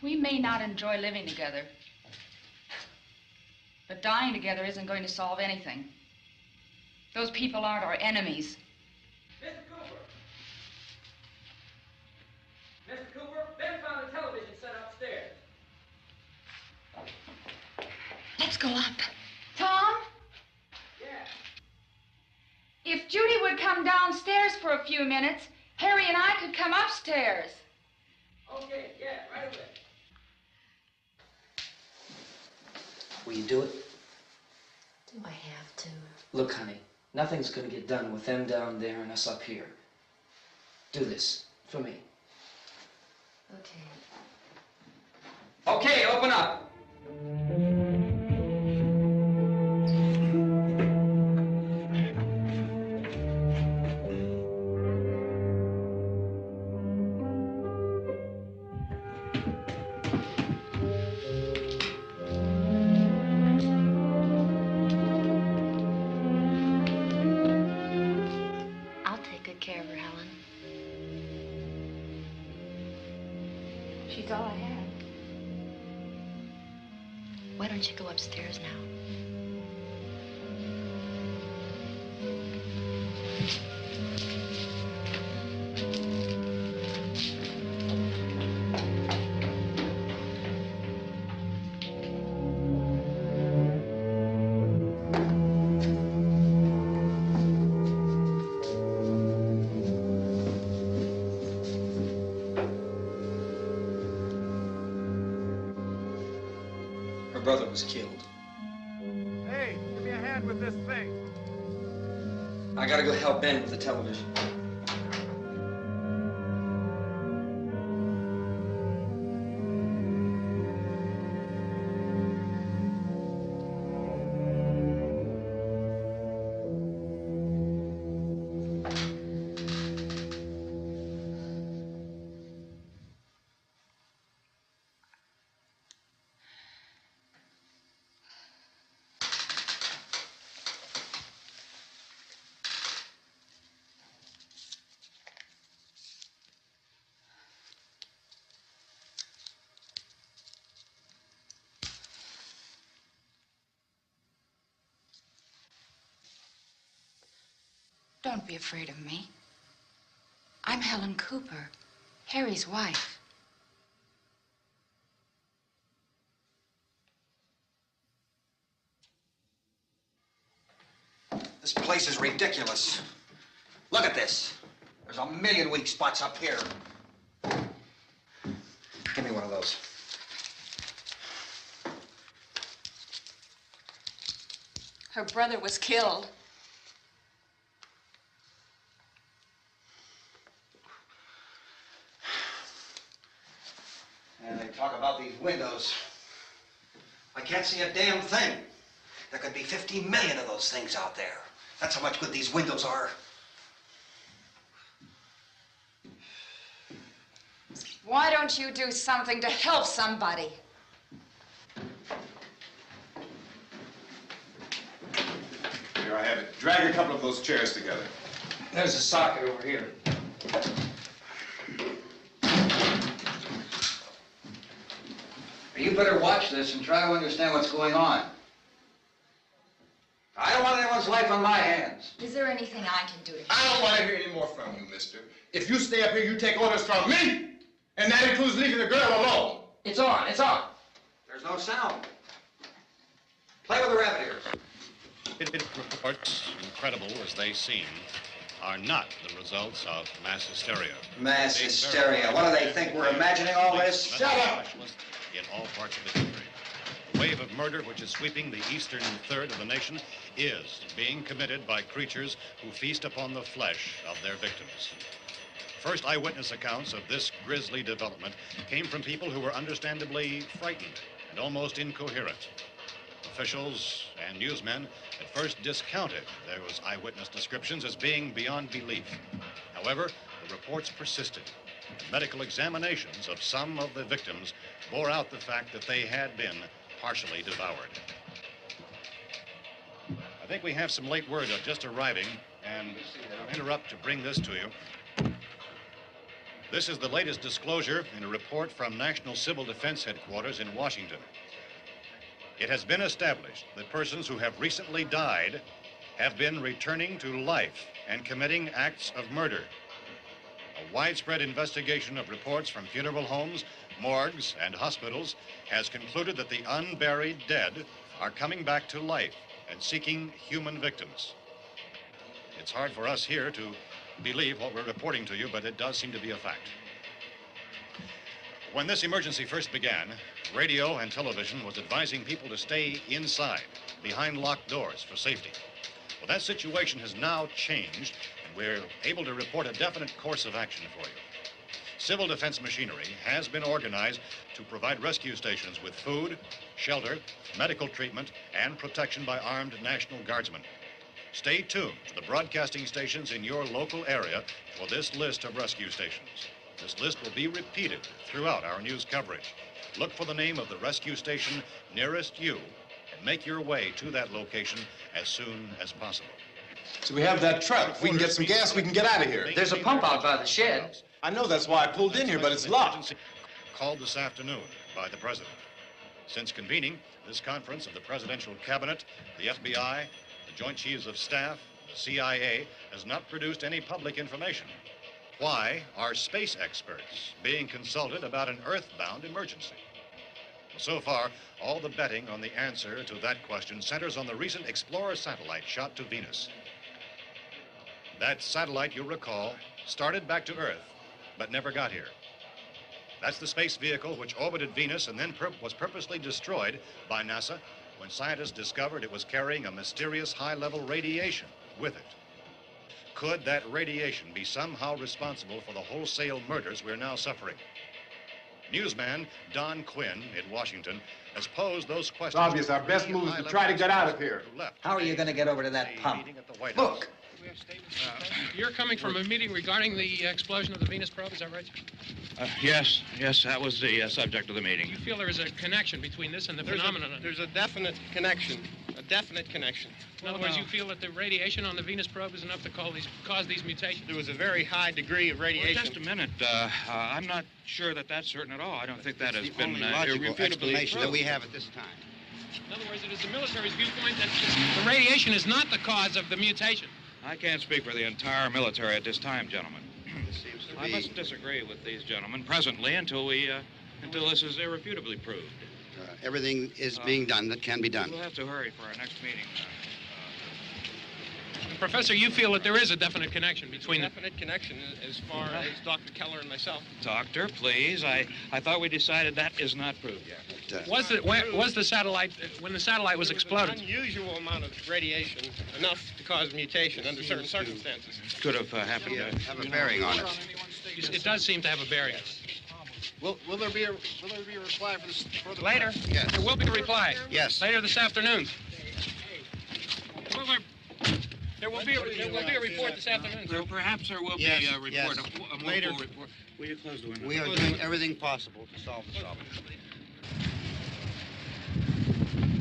S12: We may not enjoy living together, but dying together isn't going to solve anything. Those people aren't our enemies.
S13: Mr. Cooper! Mr. Cooper, Ben found a television set upstairs.
S12: Let's go up. Tom?
S13: Yeah.
S12: If Judy would come downstairs for a few minutes, Harry and I could come upstairs.
S13: Okay, yeah, right away.
S9: Will you do it?
S14: Do I have to?
S9: Look, honey, nothing's gonna get done with them down there and us up here. Do this for me.
S14: Okay.
S9: Okay, open up.
S12: She's all I have.
S14: Why don't you go upstairs now?
S9: Brother was killed.
S15: Hey, give me a hand with this thing.
S9: I gotta go help Ben with the television.
S12: Don't be afraid of me. I'm Helen Cooper, Harry's wife.
S10: This place is ridiculous. Look at this. There's a million weak spots up here. those.
S5: Her brother was killed.
S10: And they talk about these windows. I can't see a damn thing. There could be 15 million of those things out there. That's how much good these windows are.
S12: Why don't you do something to help somebody?
S3: Here I have it. Drag a couple of those chairs together.
S9: There's a socket over here. You better watch this and try to understand what's going on. I don't want anyone's life on my hands.
S12: Is there anything I can do to help?
S3: I don't want to hear any more from you, mister. If you stay up here, you take orders from me. And that includes leaving the girl alone.
S9: It's on, it's on.
S10: There's no sound. Play with the rabbit ears.
S3: Reports, incredible as they seem, are not the results of mass hysteria.
S10: Mass hysteria. What do they think? We're imagining all this? Shut up!
S3: In all parts of the country. The wave of murder which is sweeping the eastern third of the nation is being committed by creatures who feast upon the flesh of their victims. First eyewitness accounts of this grisly development came from people who were understandably frightened and almost incoherent. Officials and newsmen at first discounted those eyewitness descriptions as being beyond belief. However, the reports persisted. And medical examinations of some of the victims bore out the fact that they had been partially devoured. I think we have some late word just arriving, and I'll interrupt to bring this to you. This is the latest disclosure in a report from National Civil Defense Headquarters in Washington. It has been established that persons who have recently died have been returning to life and committing acts of murder. A widespread investigation of reports from funeral homes, morgues, and hospitals has concluded that the unburied dead are coming back to life and seeking human victims. It's hard for us here to believe what we're reporting to you, but it does seem to be a fact. When this emergency first began, radio and television was advising people to stay inside, behind locked doors for safety. Well, that situation has now changed, and we're able to report a definite course of action for you. Civil defense machinery has been organized to provide rescue stations with food, shelter, medical treatment, and protection by armed National Guardsmen. Stay tuned to the broadcasting stations in your local area for this list of rescue stations. This list will be repeated throughout our news coverage. Look for the name of the rescue station nearest you and make your way to that location as soon as possible.
S4: So we have that truck. If we can get some gas, we can get out of here.
S9: There's a pump out by the shed.
S4: I know, that's why I pulled in here, but it's locked.
S3: Called this afternoon by the president. Since convening this conference of the presidential cabinet, the FBI, the Joint Chiefs of Staff, the CIA has not produced any public information. Why are space experts being consulted about an earthbound emergency? Well, so far, all the betting on the answer to that question centers on the recent Explorer satellite shot to Venus. That satellite, you'll recall, started back to Earth, but never got here. That's the space vehicle which orbited Venus and then was purposely destroyed by NASA when scientists discovered it was carrying a mysterious high-level radiation with it. Could that radiation be somehow responsible for the wholesale murders we're now suffering? Newsman Don Quinn in Washington has posed those questions.
S15: It's obvious our best move is to try to get out of here.
S10: How are you going to get over to that pump?
S3: Look!
S16: You're coming from a meeting regarding the explosion of the Venus probe, is that right?
S17: Yes, that was the subject of the meeting.
S16: You feel there is a connection between this and the phenomenon?
S18: There's a definite connection.
S16: In other words, you feel that the radiation on the Venus probe is enough to cause these mutations?
S18: There was a very high degree of radiation.
S17: Well, just a minute. I'm not sure that that's certain at all. I don't think that has been
S18: only logical explanation that we have at this time.
S16: In other words, it is the military's viewpoint that the radiation is not the cause of the mutation.
S17: I can't speak for the entire military at this time, gentlemen. I must disagree with these gentlemen presently until this is irrefutably proved.
S18: Everything is being done that can be done.
S17: We'll have to hurry for our next meeting.
S16: Professor, you feel that there is a definite connection between the...
S18: Definite connection as far as Dr. Keller and myself.
S17: Doctor, please. I thought we decided that is not proved yet.
S16: Was the satellite, when the satellite was exploded?
S18: An unusual amount of radiation, enough to cause mutation under certain circumstances.
S17: Could have happened to
S18: have a bearing on it.
S16: It does seem to have a bearing.
S18: Will there be a reply for the
S16: Later?
S18: Yes.
S16: There will be a reply.
S18: Yes.
S16: Later this afternoon. There will be a report this afternoon.
S17: Perhaps there will be a report.
S18: Yes.
S17: A
S18: Later.
S17: report. Will you close the window?
S18: We are doing everything possible to solve the problem.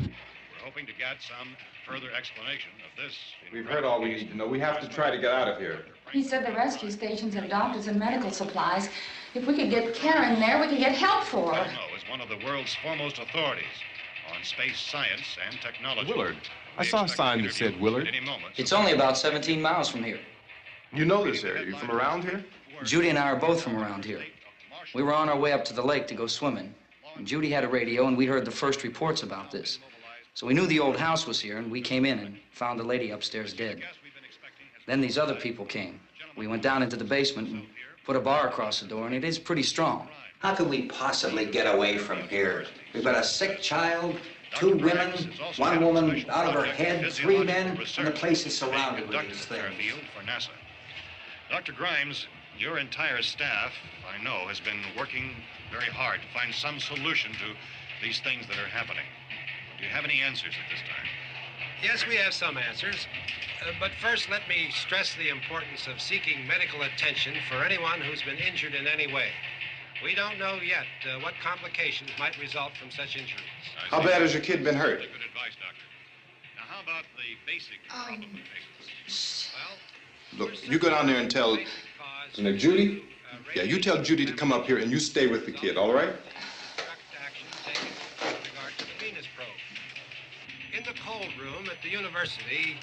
S3: We're hoping to get some further explanation of this.
S11: We've heard all we need to know. We have to try to get out of here.
S12: He said the rescue stations have doctors and medical supplies. If we could get Kenner in there, we could get help for her.
S3: Romero is one of the world's foremost authorities on space science and technology.
S7: Willard. I saw a sign that said Willard.
S9: It's only about 17 miles from here.
S7: You know this area. You from around here?
S9: Judy and I are both from around here. We were on our way up to the lake to go swimming. And Judy had a radio, and we heard the first reports about this. So we knew the old house was here, and we came in and found the lady upstairs dead. Then these other people came. We went down into the basement and put a bar across the door, and it is pretty strong.
S10: How could we possibly get away from here? We've got a sick child, 2 women, 1 woman out of her head, 3 men, and the place is surrounded with these things.
S3: For NASA. Dr. Grimes, your entire staff, I know, has been working very hard to find some solution to these things that are happening. Do you have any answers at this time?
S2: Yes, we have some answers. But first, let me stress the importance of seeking medical attention for anyone who's been injured in any way. We don't know yet what complications might result from such injuries.
S7: How bad has your kid been hurt?
S3: Good advice, Doctor. Now, how about the basic problem patients? Well,
S7: Look, you go down there and tell... Judy? Yeah, you tell Judy to come up here and you stay with the kid, all right?
S2: In the cold room at the university,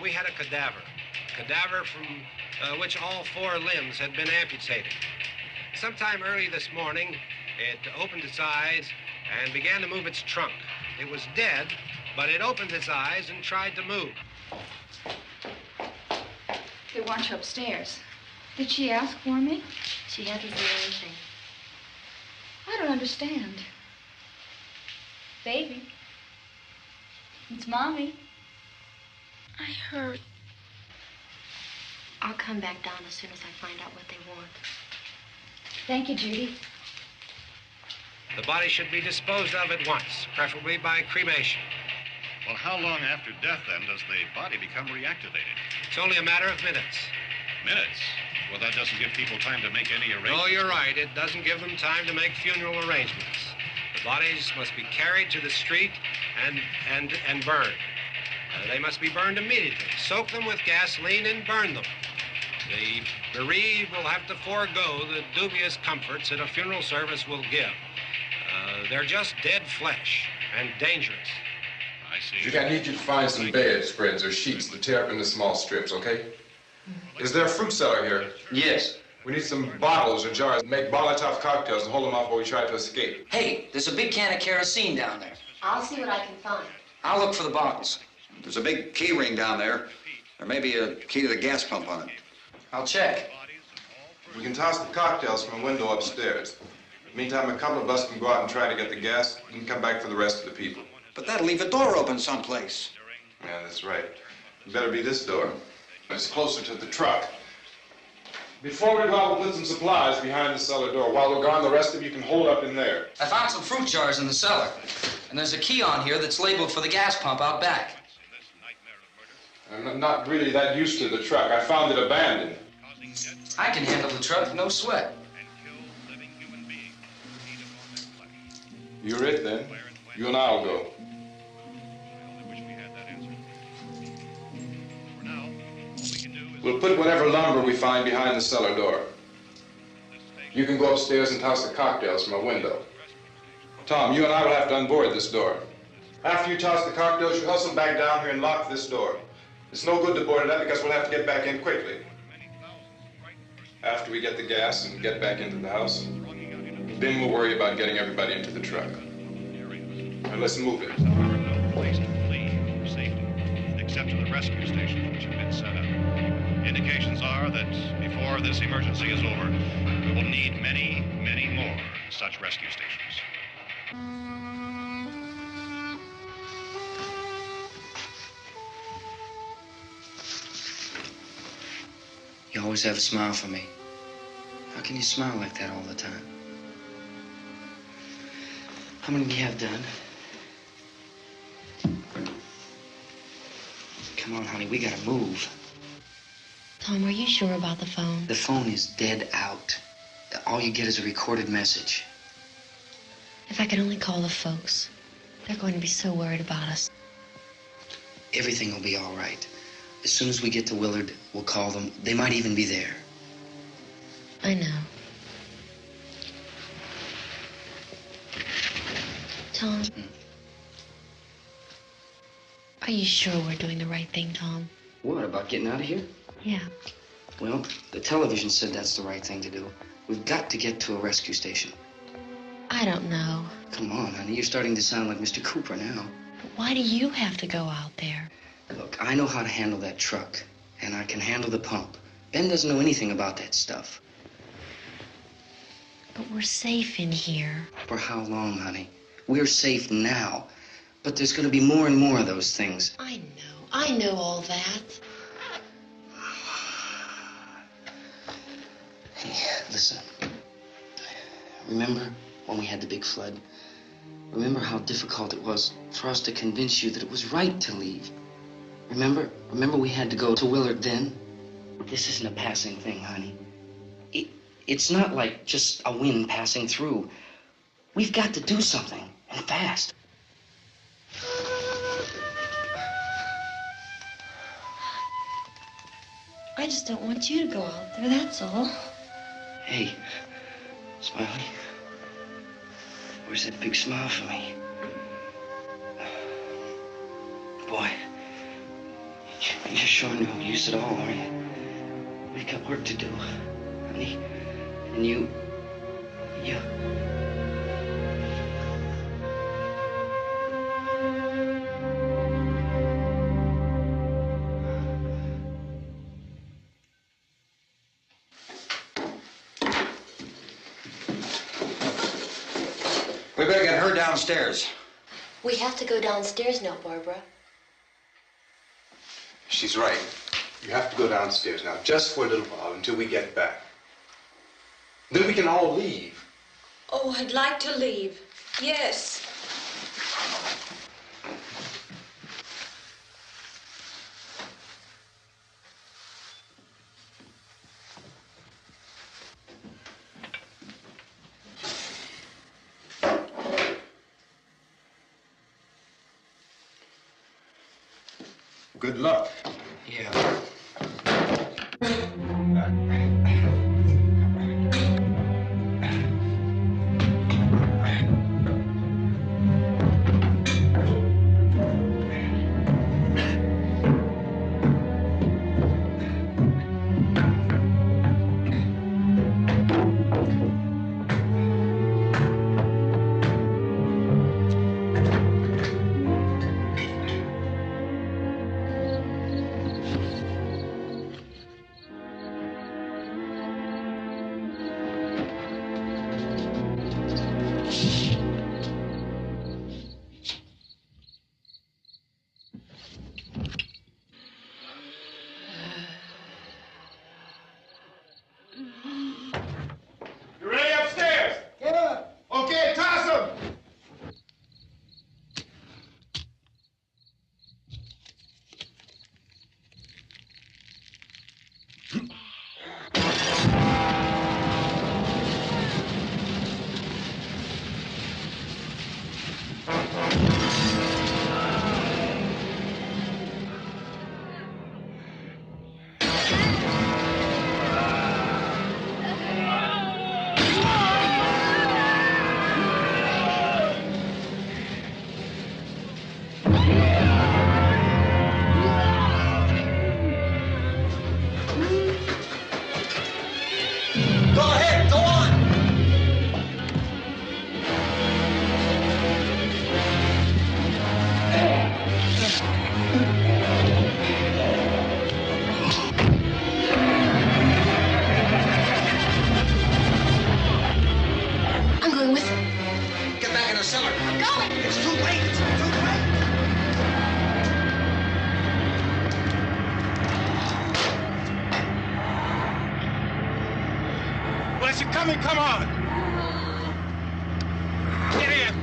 S2: we had a cadaver from which all 4 limbs had been amputated. Sometime early this morning, it opened its eyes and began to move its trunk. It was dead, but it opened its eyes and tried to move.
S12: They want you upstairs. Did she ask for me?
S14: She hasn't said anything.
S12: I don't understand. Baby. It's Mommy.
S14: I heard. I'll come back down as soon as I find out what they want.
S12: Thank you, Judy.
S2: The body should be disposed of at once, preferably by cremation.
S3: Well, how long after death, then, does the body become reactivated?
S2: It's only a matter of minutes.
S3: Minutes? Well, that doesn't give people time to make any arrangements.
S2: No, you're right. It doesn't give them time to make funeral arrangements. The bodies must be carried to the street and burned. They must be burned immediately. Soak them with gasoline and burn them. The bereaved will have to forego the dubious comforts that a funeral service will give. They're just dead flesh and dangerous.
S3: I see.
S7: Judy, I need you to find some bedspreads or sheets to tear up into small strips, okay? Is there a fruit cellar here?
S9: Yes.
S7: We need some bottles or jars to make Molotov cocktails and hold them off while we try to escape.
S9: Hey, there's a big can of kerosene down there.
S14: I'll see what I can find.
S9: I'll look for the bottles.
S10: There's a big key ring down there. There may be a key to the gas pump on it.
S9: I'll check.
S7: We can toss the cocktails from a window upstairs. Meantime, a couple of us can go out and try to get the gas and come back for the rest of the people.
S10: But that'll leave a door open someplace.
S7: Yeah, that's right. It better be this door. It's closer to the truck. Before we go out, we'll put some supplies behind the cellar door. While we're gone, the rest of you can hold up in there.
S9: I found some fruit jars in the cellar. And there's a key on here that's labeled for the gas pump out back.
S7: I'm not really that used to the truck. I found it abandoned.
S9: I can handle the truck, no sweat.
S7: You're it, then. You and I'll go. We'll put whatever lumber we find behind the cellar door. You can go upstairs and toss the cocktails from a window. Tom, you and I will have to unboard this door. After you toss the cocktails, you hustle back down here and lock this door. It's no good to board it up because we'll have to get back in quickly. After we get the gas and get back into the house, then we'll worry about getting everybody into the truck. Now let's move it.
S3: There are no place to flee for safety, except to the rescue. rescue stations which have been set up. Indications are that before this emergency is over, we will need many, many more such rescue stations.
S9: You always have a smile for me. How can you smile like that all the time? How many do you have done? Come on, honey, we gotta move.
S14: Tom, are you sure about the phone?
S9: The phone is dead out. All you get is a recorded message.
S14: If I could only call the folks. They're going to be so worried about us.
S9: Everything will be all right. As soon as we get to Willard, we'll call them. They might even be there.
S14: I know. Tom, are you sure we're doing the right thing, Tom?
S9: What, about getting out of here?
S14: Yeah.
S9: Well, the television said that's the right thing to do. We've got to get to a rescue station.
S14: I don't know.
S9: Come on, honey, you're starting to sound like Mr. Cooper now.
S14: But why do you have to go out there?
S9: Look, I know how to handle that truck, and I can handle the pump. Ben doesn't know anything about that stuff.
S14: But we're safe in here.
S9: For how long, honey? We're safe now, but there's going to be more and more of those things.
S14: I know all that.
S9: Hey, listen. Remember when we had the big flood? Remember how difficult it was for us to convince you that it was right to leave? Remember we had to go to Willard then? This isn't a passing thing, honey. It's not like just a wind passing through. We've got to do something, and fast.
S14: I just don't want you to go out there, that's all.
S9: Hey, Smiley, where's that big smile for me? Boy, you're sure no use at all, aren't you? We've got work to do, honey. And you...
S10: We better get her downstairs.
S14: We have to go downstairs now, Barbara.
S7: She's right. You have to go downstairs now, just for a little while, until we get back. Then we can all leave.
S8: Oh, I'd like to leave. Yes.
S7: Good luck.
S9: Yeah.
S15: coming, come on! Get in!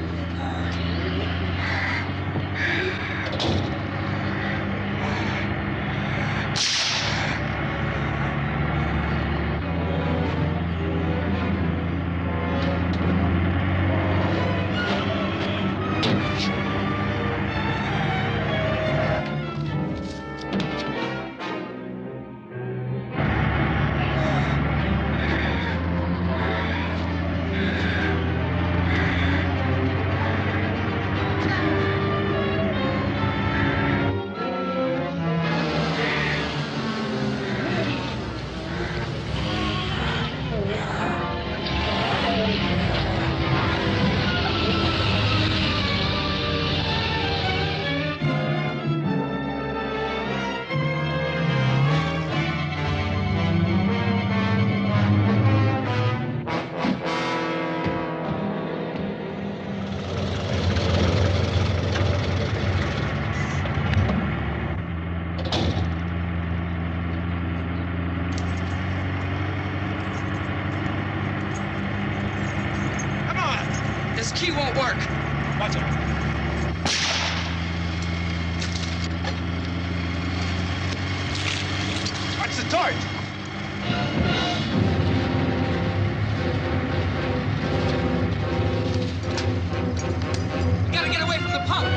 S9: Key won't work.
S15: Watch it. Watch the torch.
S9: We gotta get away from the pump.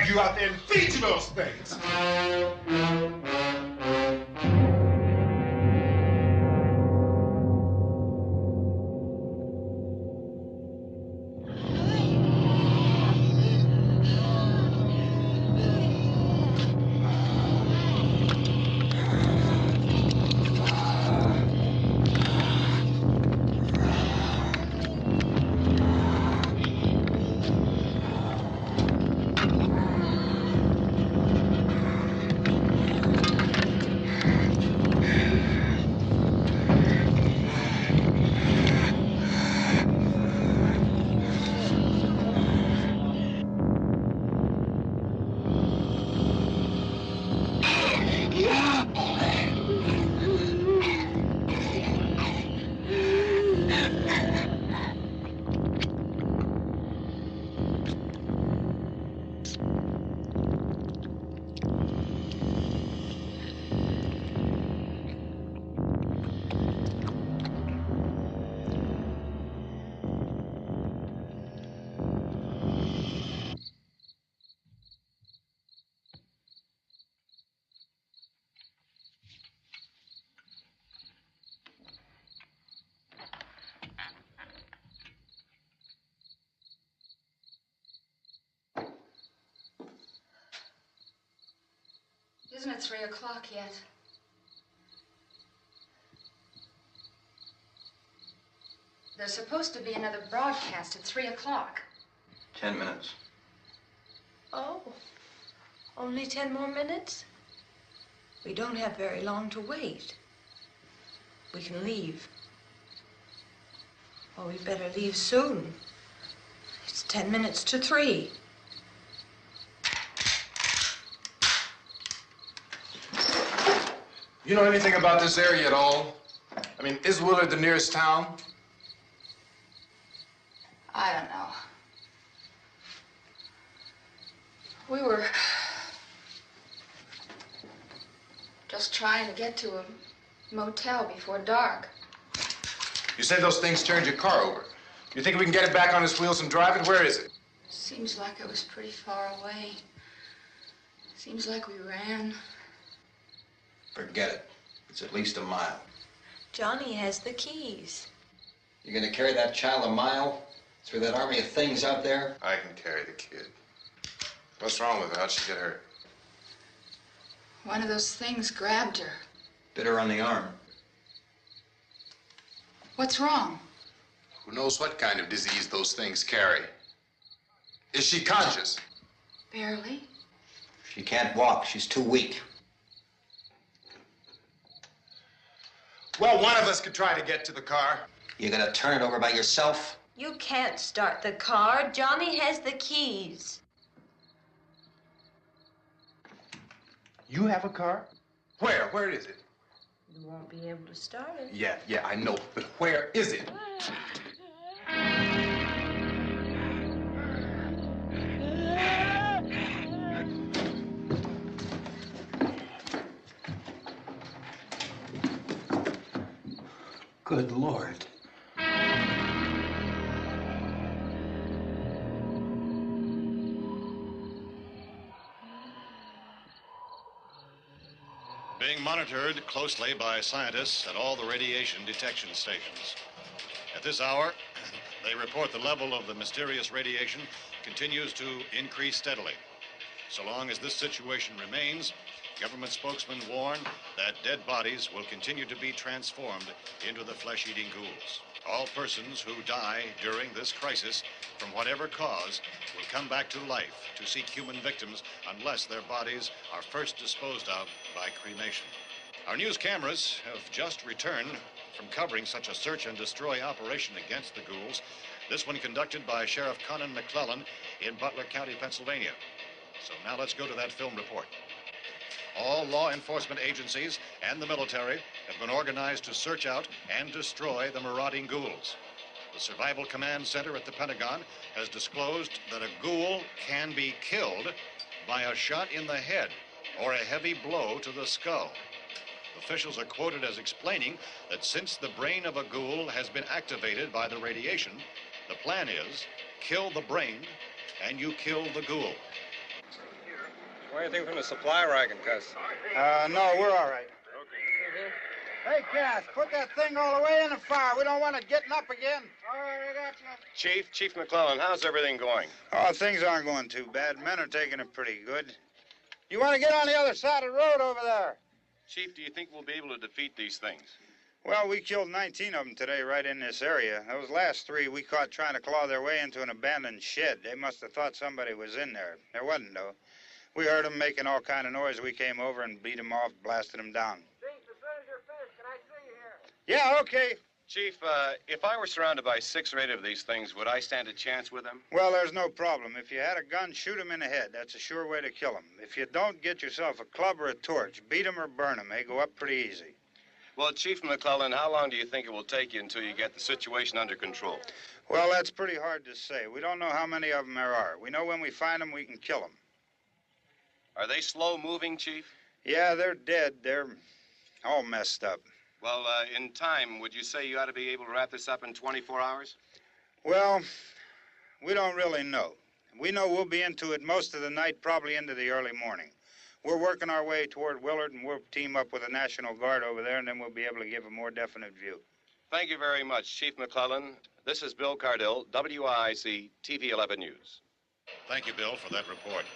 S15: You out there and feed you those things.
S12: Isn't it 3 o'clock yet? There's supposed to be another broadcast at 3 o'clock.
S10: 10 minutes.
S8: Oh, only 10 more minutes? We don't have very long to wait. We can leave. Oh, we better leave soon. It's 10 minutes to 3.
S11: You know anything about this area at all? I mean, is Willard the nearest town?
S12: I don't know. We were just trying to get to a motel before dark.
S11: You said those things turned your car over. You think we can get it back on its wheels and drive it? Where is it?
S12: Seems like it was pretty far away. Seems like we ran.
S10: Forget it. It's at least a mile.
S8: Johnny has the keys.
S10: You're gonna carry that child a mile through that army of things out there?
S4: I can carry the kid. What's wrong with her? How'd she get hurt?
S12: One of those things grabbed her.
S10: Bit her on the arm.
S12: What's wrong?
S11: Who knows what kind of disease those things carry? Is she conscious?
S12: Barely.
S10: She can't walk. She's too weak.
S11: Well, one of us could try to get to the car.
S10: You gonna turn it over by yourself?
S8: You can't start the car. Johnny has the keys.
S11: You have a car? Where? Where is it?
S8: You won't be able to start it.
S11: Yeah, I know. But where is it?
S10: Good Lord.
S3: Being monitored closely by scientists at all the radiation detection stations. At this hour, they report the level of the mysterious radiation continues to increase steadily. So long as this situation remains, government spokesmen warn that dead bodies will continue to be transformed into the flesh-eating ghouls. All persons who die during this crisis, from whatever cause, will come back to life to seek human victims unless their bodies are first disposed of by cremation. Our news cameras have just returned from covering such a search and destroy operation against the ghouls, this one conducted by Sheriff Conan McClellan in Butler County, Pennsylvania. So now let's go to that film report. All law enforcement agencies and the military have been organized to search out and destroy the marauding ghouls. The Survival Command Center at the Pentagon has disclosed that a ghoul can be killed by a shot in the head or a heavy blow to the skull. Officials are quoted as explaining that since the brain of a ghoul has been activated by the radiation, the plan is kill the brain and you kill the ghoul.
S18: Anything from the supply wagon, Cuss?
S19: No, we're all right. Hey, Cass, put that thing all the way in the fire. We don't want it getting up again. All right, I got you.
S18: Chief McClellan, how's everything going?
S19: Oh, things aren't going too bad. Men are taking it pretty good. You want to get on the other side of the road over there?
S18: Chief, do you think we'll be able to defeat these things?
S19: Well, we killed 19 of them today right in this area. Those last 3 we caught trying to claw their way into an abandoned shed. They must have thought somebody was in there. There wasn't, though. We heard them making all kind of noise. We came over and beat them off, blasted them down. Chief, as soon as you're finished, can I see you here? Yeah, okay.
S18: Chief, if I were surrounded by 6 or 8 of these things, would I stand a chance with them?
S19: Well, there's no problem. If you had a gun, shoot them in the head. That's a sure way to kill them. If you don't, get yourself a club or a torch. Beat them or burn them. They go up pretty easy.
S18: Well, Chief McClellan, how long do you think it will take you until you get the situation under control?
S19: Well, that's pretty hard to say. We don't know how many of them there are. We know when we find them, we can kill them.
S18: Are they slow-moving, Chief?
S19: Yeah, they're dead. They're all messed up.
S18: Well, in time, would you say you ought to be able to wrap this up in 24 hours?
S19: Well, we don't really know. We know we'll be into it most of the night, probably into the early morning. We're working our way toward Willard, and we'll team up with the National Guard over there, and then we'll be able to give a more definite view.
S18: Thank you very much, Chief McClellan. This is Bill Cardill, WIC TV 11 News.
S3: Thank you, Bill, for that report.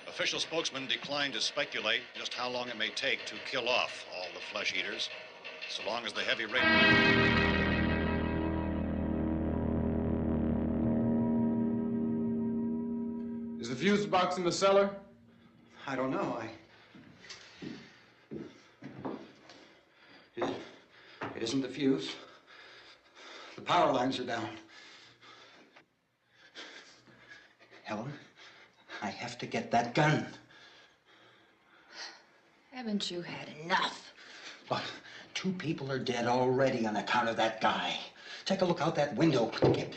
S3: Official spokesman declined to speculate just how long it may take to kill off all the flesh eaters, so long as the heavy rain...
S11: Is the fuse box in the cellar?
S10: I don't know. It isn't the fuse. The power lines are down. Helen, I have to get that gun.
S5: Haven't you had enough?
S10: Look, 2 people are dead already on account of that guy. Take a look out that window. Get...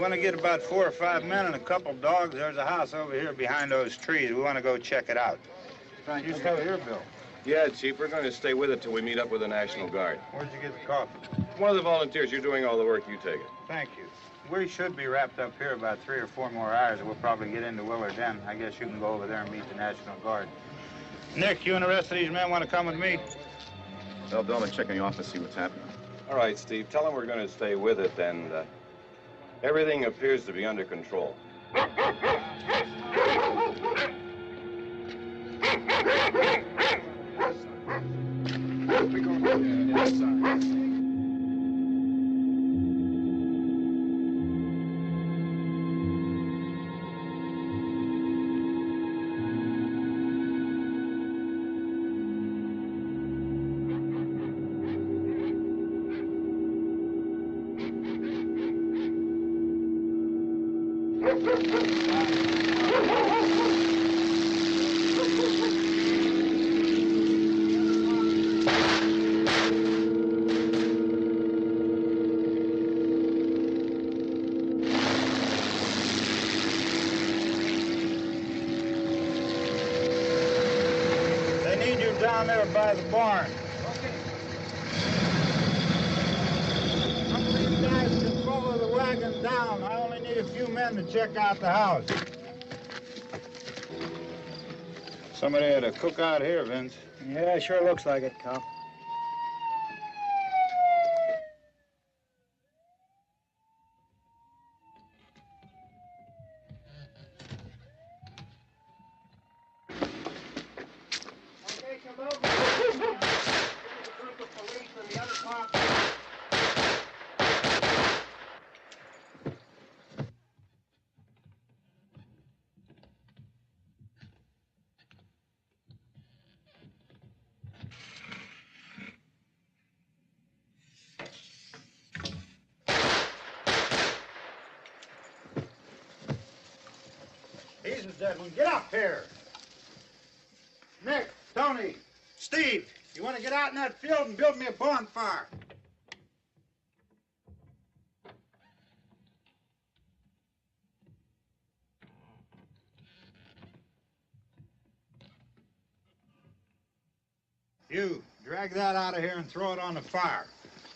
S19: want to get about 4 or 5 men and a couple dogs. There's a house over here behind those trees. We want to go check it out.
S11: You stay here, Bill.
S6: Yeah, Chief, we're going to stay with it till we meet up with the National Guard.
S19: Where'd you get the coffee?
S6: One of the volunteers. You're doing all the work. You take it.
S19: Thank you. We should be wrapped up here about 3 or 4 more hours. We'll probably get into Willard then. I guess you can go over there and meet the National Guard. Nick, you and the rest of these men want to come with me?
S6: Tell Bill to check in the office, see what's happening. All right, Steve. Tell him we're going to stay with it, and everything appears to be under control.
S19: Down there by the barn. Okay. Some of these guys can follow the wagon down. I only need a few men to check out the house. Somebody had a cookout here, Vince.
S9: Yeah, sure looks like it, Carl.
S19: Get up here. Nick, Tony, Steve, you want to get out in that field and build me a bonfire? You, drag that out of here and throw it on the fire.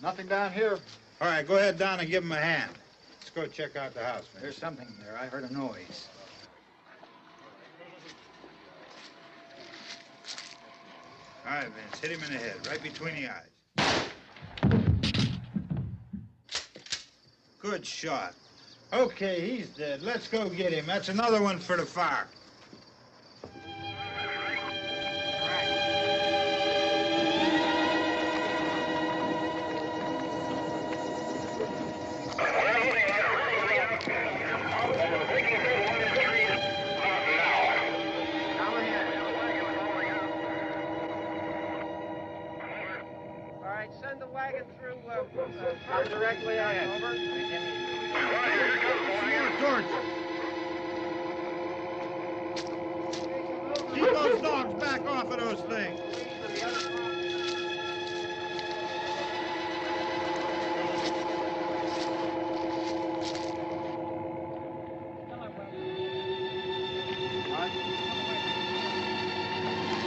S9: Nothing down here.
S19: All right, go ahead down and give him a hand. Let's go check out the house, man.
S9: There's something there. I heard a noise.
S19: All right, Vince, hit him in the head, right between the eyes. Good shot. Okay, he's dead. Let's go get him. That's another one for the fire.
S18: Send the wagon through directly out. Over.
S19: Keep those dogs back off of those things.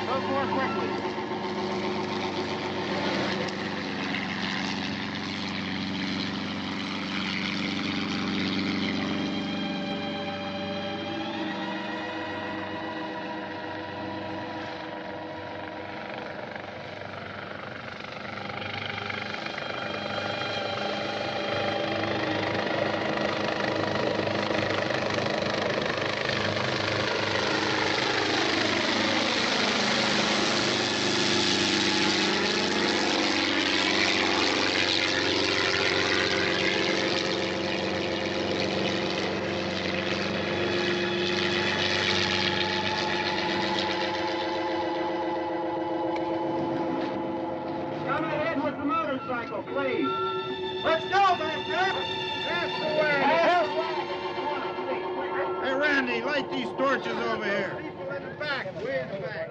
S18: Go more quickly.
S19: Please. Let's go back there. That's the way. Hey, Randy, light these torches over here. People in the back, way in the back.